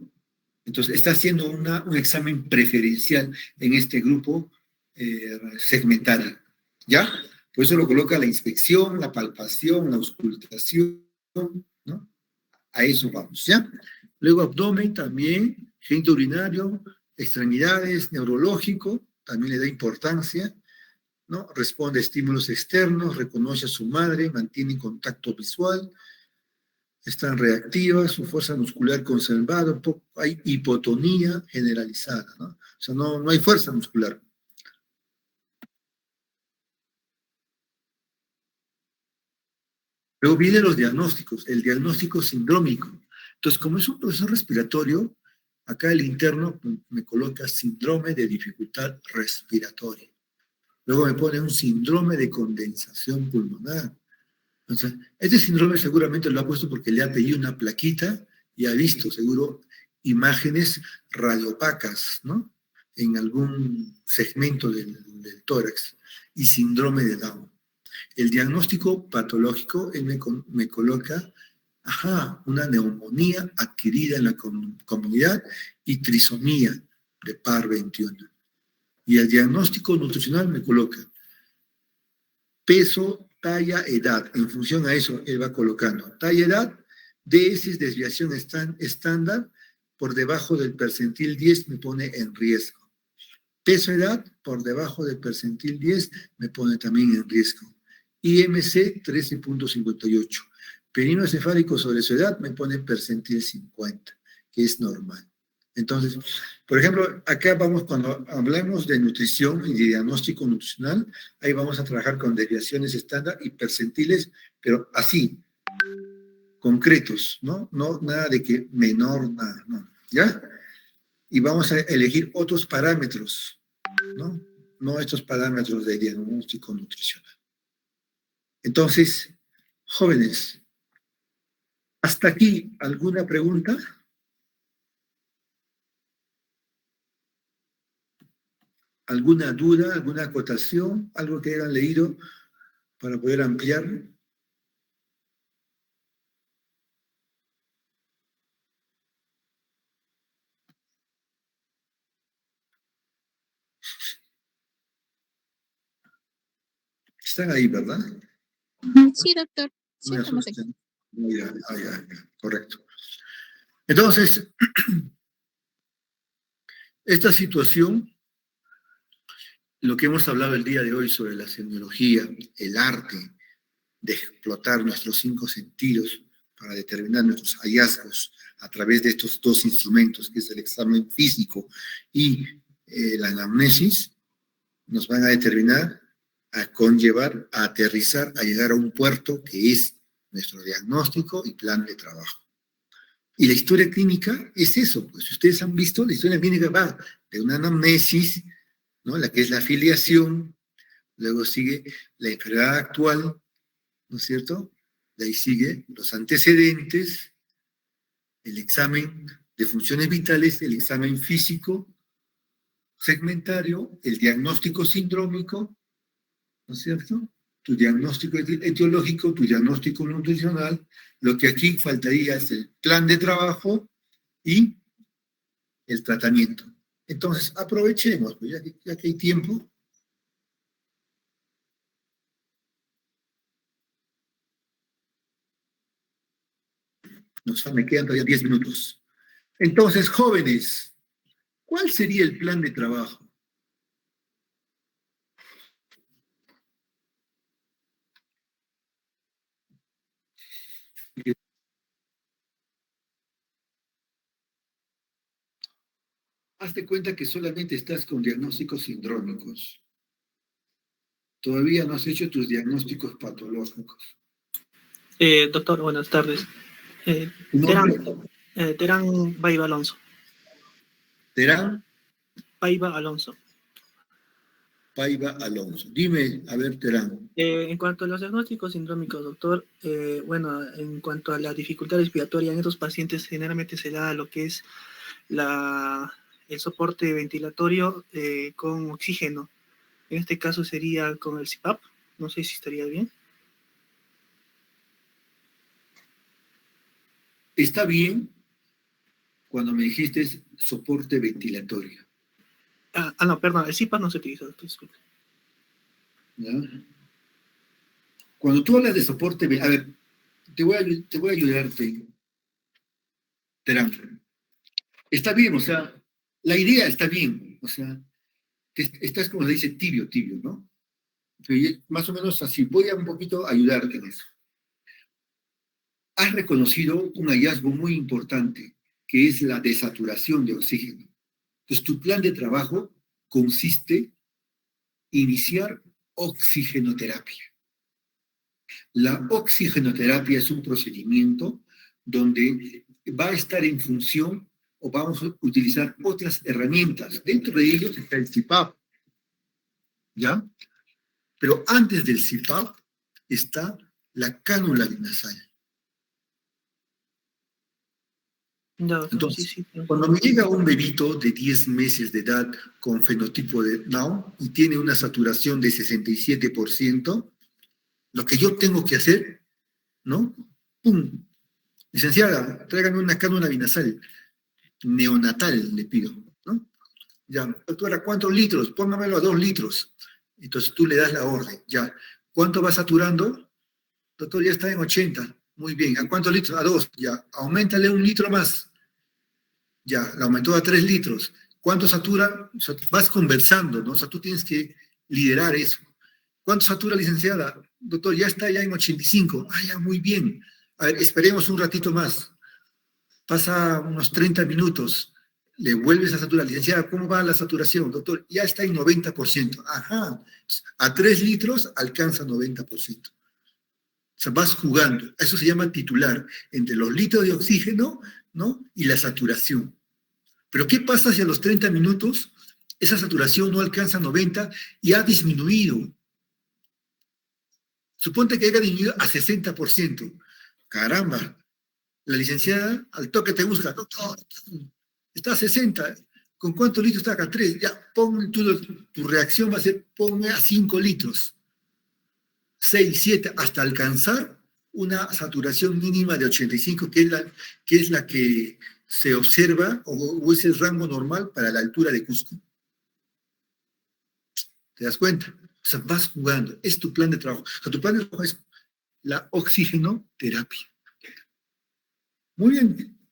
S1: Entonces está haciendo un examen preferencial en este grupo segmentario, ¿ya? Por eso lo coloca la inspección, la palpación, la auscultación, ¿no? A eso vamos, ¿ya? Luego abdomen también, agente urinario, extremidades, neurológico, también le da importancia, ¿no? Responde a estímulos externos, reconoce a su madre, mantiene contacto visual, están reactivas, su fuerza muscular conservada, hay hipotonía generalizada, ¿no? O sea, no hay fuerza muscular. Luego vienen los diagnósticos, el diagnóstico sindrómico. Entonces, como es un proceso respiratorio, acá el interno me coloca síndrome de dificultad respiratoria. Luego me pone un síndrome de condensación pulmonar. O sea, este síndrome seguramente lo ha puesto porque le ha pedido una plaquita y ha visto, seguro, imágenes radiopacas, ¿no? En algún segmento del tórax. Y síndrome de Down. El diagnóstico patológico, él me coloca, una neumonía adquirida en la comunidad y trisomía de par 21. Y el diagnóstico nutricional me coloca peso, talla, edad. En función a eso, él va colocando talla, edad, DS, desviación estándar, por debajo del percentil 10 me pone en riesgo. Peso, edad, por debajo del percentil 10 me pone también en riesgo. IMC 13.58. Perímetro cefálico sobre su edad me pone percentil 50, que es normal. Entonces, por ejemplo, acá vamos, cuando hablamos de nutrición y de diagnóstico nutricional, ahí vamos a trabajar con desviaciones estándar y percentiles, pero así, concretos, ¿no? No nada de que menor, nada, ¿no? ¿Ya? Y vamos a elegir otros parámetros, ¿no? No estos parámetros de diagnóstico nutricional. Entonces, jóvenes, ¿hasta aquí alguna pregunta? ¿Alguna duda, alguna acotación, algo que hayan leído para poder ampliar? Están ahí, ¿verdad?
S2: Sí, doctor. Sí,
S1: Me
S2: estamos aquí.
S1: asustan. Ya, correcto. Entonces, esta situación, lo que hemos hablado el día de hoy sobre la semiología, el arte de explotar nuestros 5 sentidos para determinar nuestros hallazgos a través de estos 2 instrumentos, que es el examen físico y la anamnesis, nos van a determinar, a conllevar, a aterrizar, a llegar a un puerto que es nuestro diagnóstico y plan de trabajo. Y la historia clínica es eso, pues si ustedes han visto, la historia clínica va de una anamnesis, ¿no? La que es la afiliación, luego sigue la enfermedad actual, ¿no es cierto? De ahí sigue los antecedentes, el examen de funciones vitales, el examen físico, segmentario, el diagnóstico sindrómico, ¿no es cierto? Tu diagnóstico etiológico, tu diagnóstico nutricional. Lo que aquí faltaría es el plan de trabajo y el tratamiento. Entonces, aprovechemos, pues, ya que hay tiempo. Me quedan todavía 10 minutos. Entonces, jóvenes, ¿cuál sería el plan de trabajo? Hazte cuenta que solamente estás con diagnósticos sindrómicos. Todavía no has hecho tus diagnósticos patológicos.
S10: Doctor, buenas tardes.
S1: ¿Tu nombre?
S10: Terán Paiva Alonso.
S1: ¿Terán?
S10: Paiva Alonso.
S1: Paiva Alonso. Dime, a ver, Terán.
S10: En cuanto a los diagnósticos sindrómicos, doctor, bueno, en cuanto a la dificultad respiratoria en estos pacientes, generalmente se da lo que es el soporte ventilatorio con oxígeno. En este caso sería con el CPAP. No sé si estaría bien.
S1: Está bien cuando me dijiste soporte ventilatorio.
S10: No, perdón, el CPAP no se utiliza, doctor, disculpe.
S1: ¿Ya? Cuando tú hablas de soporte, a ver, te voy a ayudarte, Terán. Está bien, o sea, la idea está bien, o sea, estás como se dice tibio, ¿no? Más o menos así, voy a un poquito ayudarte en eso. Has reconocido un hallazgo muy importante, que es la desaturación de oxígeno. Entonces, tu plan de trabajo consiste en iniciar oxigenoterapia. La oxigenoterapia es un procedimiento donde va a estar en función o vamos a utilizar otras herramientas. Dentro de ellos está el CPAP, ¿ya? Pero antes del CPAP está la cánula nasal.
S10: No,
S1: Entonces,
S10: sí.
S1: cuando me llega un bebito de 10 meses de edad con fenotipo de Down y tiene una saturación de 67%, lo que yo tengo que hacer, ¿no? ¡Pum! Licenciada, tráigame una cánula binasal neonatal, le pido, ¿no? Ya, doctora, ¿cuántos litros? Póngamelo a 2 litros. Entonces tú le das la orden, ya. ¿Cuánto va saturando? Doctor, ya está en 80. Muy bien. ¿A cuántos litros? A 2. Ya. Auméntale 1 litro más. Ya, la aumentó a 3 litros. ¿Cuánto satura? O sea, vas conversando, ¿no? O sea, tú tienes que liderar eso. ¿Cuánto satura, licenciada? Doctor, ya está ya en 85. Ah, ya, muy bien. A ver, esperemos un ratito más. Pasa unos 30 minutos. Le vuelves a saturar. Licenciada, ¿cómo va la saturación? Doctor, ya está en 90%. Ajá. A 3 litros alcanza 90%. O sea, vas jugando. Eso se llama titular. Entre los litros de oxígeno, ¿no? Y la saturación. Pero ¿qué pasa si a los 30 minutos esa saturación no alcanza 90 y ha disminuido? Suponte que haya disminuido a 60%. Caramba, la licenciada al toque te busca, doctor, está a 60, ¿con cuántos litros está acá? 3, ya, pon tu reacción va a ser, ponme a 5 litros, 6, 7, hasta alcanzar una saturación mínima de 85, que es la que se observa o es el rango normal para la altura de Cusco. ¿Te das cuenta? O sea, vas jugando, es tu plan de trabajo. O sea, tu plan de trabajo es la oxigenoterapia. Muy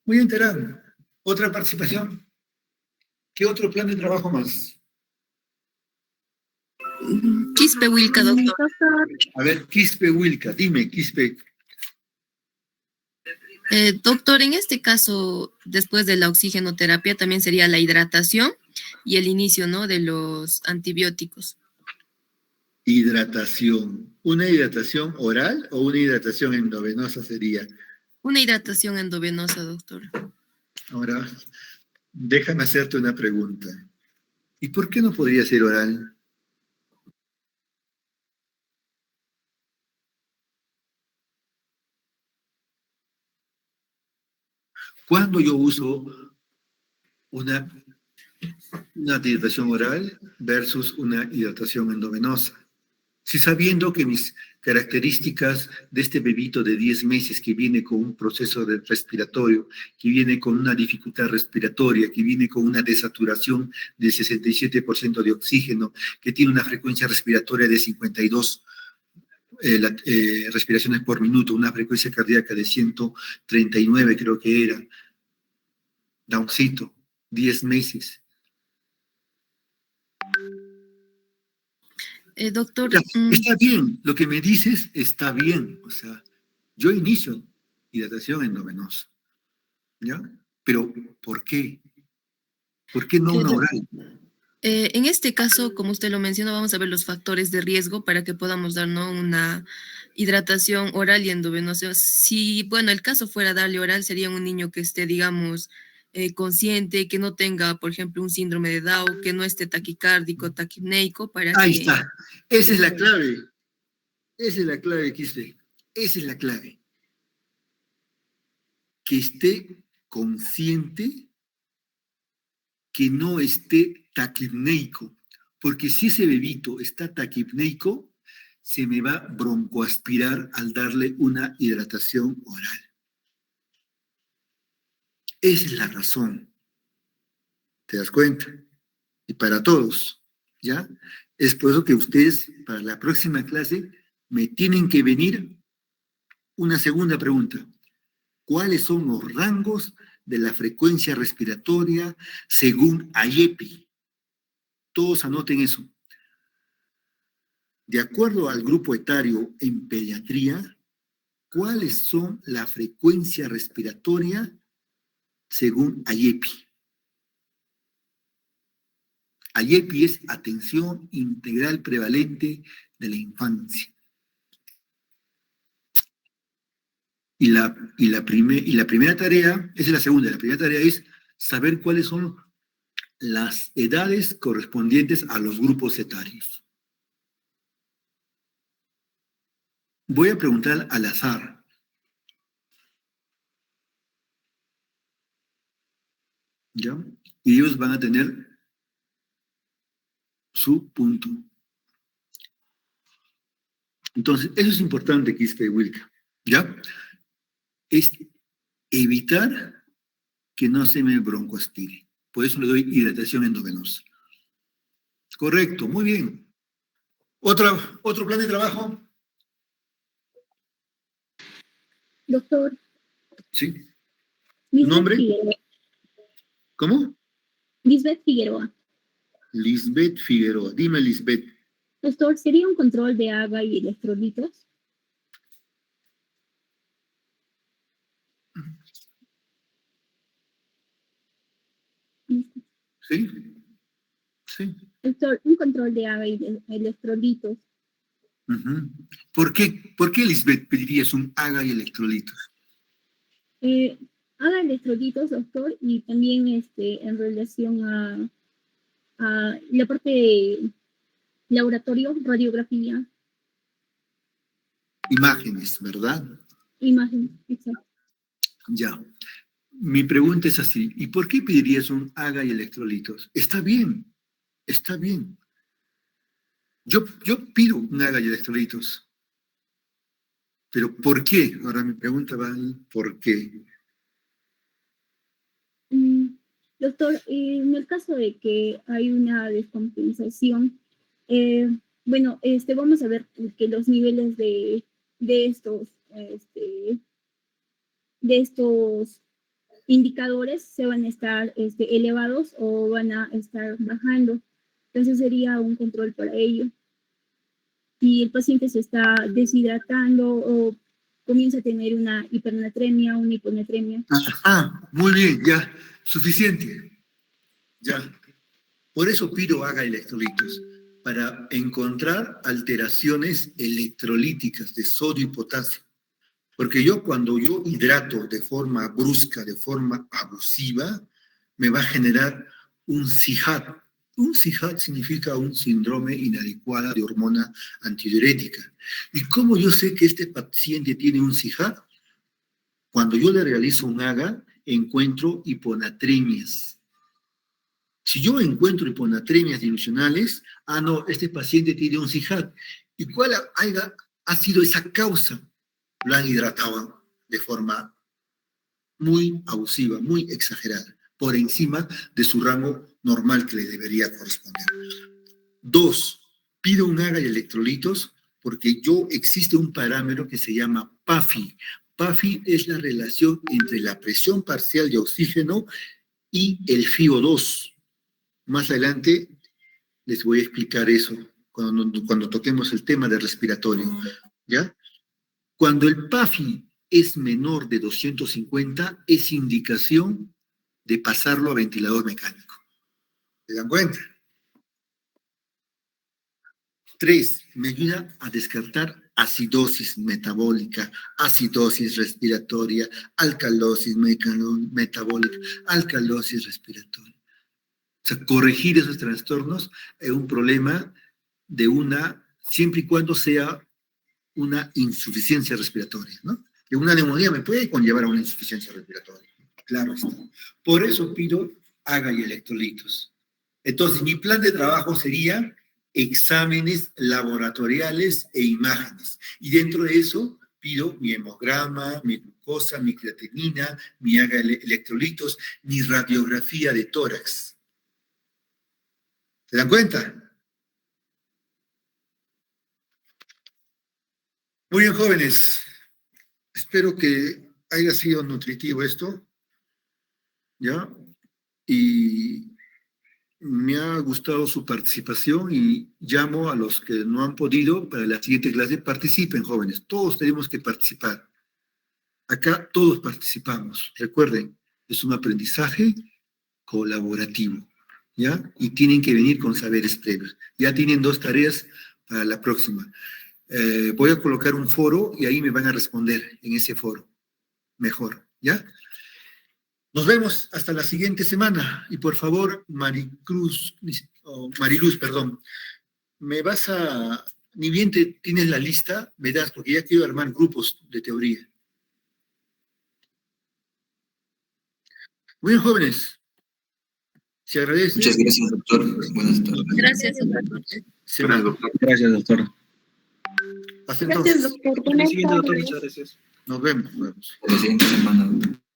S1: bien, Terán. ¿Otra participación? ¿Qué otro plan de trabajo más?
S11: Quispe Wilca, doctor.
S1: A ver, Quispe Wilca, dime, Quispe.
S11: Doctor, en este caso, después de la oxigenoterapia, también sería la hidratación y el inicio, ¿no?, de los antibióticos.
S1: Hidratación. ¿Una hidratación oral o una hidratación endovenosa sería?
S11: Una hidratación endovenosa, doctor.
S1: Ahora, déjame hacerte una pregunta. ¿Y por qué no podría ser oral? Cuando yo uso una una hidratación oral versus una hidratación endovenosa. Si sabiendo que mis características de este bebito de 10 meses que viene con un proceso respiratorio, que viene con una dificultad respiratoria, que viene con una desaturación del 67% de oxígeno, que tiene una frecuencia respiratoria de 52 respiraciones por minuto, una frecuencia cardíaca de 139 creo que era, Downcito, 10 meses.
S11: Doctor,
S1: Está bien, lo que me dices está bien. O sea, yo inicio hidratación endovenosa, ¿ya? Pero, ¿por qué? ¿Por qué no una oral?
S11: en este caso, como usted lo menciona, vamos a ver los factores de riesgo para que podamos dar, ¿no?, una hidratación oral y endovenosa. Si, bueno, el caso fuera darle oral, sería un niño que esté, digamos, consciente, que no tenga, por ejemplo, un síndrome de Down, que no esté taquicárdico, taquipneico, para
S1: Ahí
S11: que...
S1: está. Esa es la clave. Esa es la clave, Kisle. Esa es la clave. Que esté consciente, que no esté taquipneico. Porque si ese bebito está taquipneico, se me va a broncoaspirar al darle una hidratación oral. Esa es la razón. ¿Te das cuenta? Y para todos, ¿ya? Es por eso que ustedes, para la próxima clase, me tienen que venir una segunda pregunta. ¿Cuáles son los rangos de la frecuencia respiratoria según IEPI? Todos anoten eso. De acuerdo al grupo etario en pediatría, ¿cuáles son la frecuencia respiratoria según IEPI? IEPI es atención integral prevalente de la infancia. Y la primera tarea, esa es la segunda, la primera tarea es saber cuáles son las edades correspondientes a los grupos etarios. Voy a preguntar al azar. ¿Ya? Y ellos van a tener su punto. Entonces, eso es importante, Quispe Wilka, ¿ya? Es evitar que no se me broncoaspire. Por eso le doy hidratación endovenosa. Correcto, muy bien. ¿Otro plan de trabajo?
S4: Doctor.
S1: Sí.
S4: Lisbeth
S1: ¿Nombre?
S4: Figueroa.
S1: ¿Cómo?
S4: Lisbeth Figueroa.
S1: Lisbeth Figueroa. Dime, Lisbeth.
S4: Doctor, ¿sería un control de agua y electrolitos?
S1: Sí. Sí.
S4: Doctor, un control de agua y electrolitos.
S1: Uh-huh. ¿Por qué, Lisbeth, pedirías un AGA y electrolitos?
S4: Haga electrolitos, doctor, y también en relación a la parte de laboratorio, radiografía.
S1: Imágenes, ¿verdad?
S4: Imagen, exacto.
S1: Ya. Mi pregunta es así, ¿y por qué pedirías un AGA y electrolitos? Está bien, está bien. Yo pido un AGA y electrolitos. Pero ¿por qué? Ahora mi pregunta va al ¿por qué?
S4: Doctor, en el caso de que hay una descompensación, bueno, vamos a ver que los niveles de estos indicadores se van a estar elevados o van a estar bajando. Entonces sería un control para ello. Si el paciente se está deshidratando o comienza a tener una hipernatremia, una hiponatremia.
S1: Ajá, muy bien, ya, suficiente. Ya. Por eso pido haga electrolitos, para encontrar alteraciones electrolíticas de sodio y potasio. Porque cuando yo hidrato de forma brusca, de forma abusiva, me va a generar un SIHAT. Un SIHAT significa un síndrome inadecuado de hormona antidiurética. ¿Y cómo yo sé que este paciente tiene un SIHAT? Cuando yo le realizo un AGA, encuentro hiponatremias. Si yo encuentro hiponatremias dilucionales, no, este paciente tiene un CIJAT. ¿Y cuál ha sido esa causa? Lo han hidratado de forma muy abusiva, muy exagerada, por encima de su rango normal que le debería corresponder. 2, pido un AGA y electrolitos porque existe un parámetro que se llama PAFI. PAFI es la relación entre la presión parcial de oxígeno y el FiO2. Más adelante les voy a explicar eso cuando toquemos el tema de respiratorio, ¿ya? Cuando el PAFI es menor de 250, es indicación de pasarlo a ventilador mecánico. ¿Se dan cuenta? 3, me ayuda a descartar acidosis metabólica, acidosis respiratoria, alcalosis metabólica, alcalosis respiratoria. O sea, corregir esos trastornos es un problema de siempre y cuando sea una insuficiencia respiratoria, ¿no? Que una neumonía me puede conllevar a una insuficiencia respiratoria. Claro está. Por eso pido AGA y electrolitos. Entonces, mi plan de trabajo sería exámenes laboratoriales e imágenes. Y dentro de eso pido mi hemograma, mi glucosa, mi creatinina, mi AGA electrolitos, mi radiografía de tórax. ¿Se dan cuenta? Muy bien, jóvenes. Espero que haya sido nutritivo esto, ¿ya? Y me ha gustado su participación y llamo a los que no han podido para la siguiente clase, participen, jóvenes. Todos tenemos que participar. Acá todos participamos. Recuerden, es un aprendizaje colaborativo, ¿ya? Y tienen que venir con saberes previos. Ya tienen 2 tareas para la próxima. Voy a colocar un foro y ahí me van a responder en ese foro. Mejor, ¿ya? Nos vemos hasta la siguiente semana. Y por favor, Mariluz, me vas a... Ni bien tienes la lista, me das, porque ya quiero armar grupos de teoría. Muy bien, jóvenes. Se agradece.
S6: Muchas gracias, doctor. Buenas tardes.
S11: Gracias.
S8: Gracias, doctor.
S3: Gracias, doctor.
S1: Hasta
S4: Gracias,
S1: entonces.
S4: doctor.
S10: Hasta la
S4: Buenas
S10: siguiente, doctor.
S4: tardes.
S10: Muchas gracias.
S1: Nos vemos.
S6: La siguiente semana, doctor.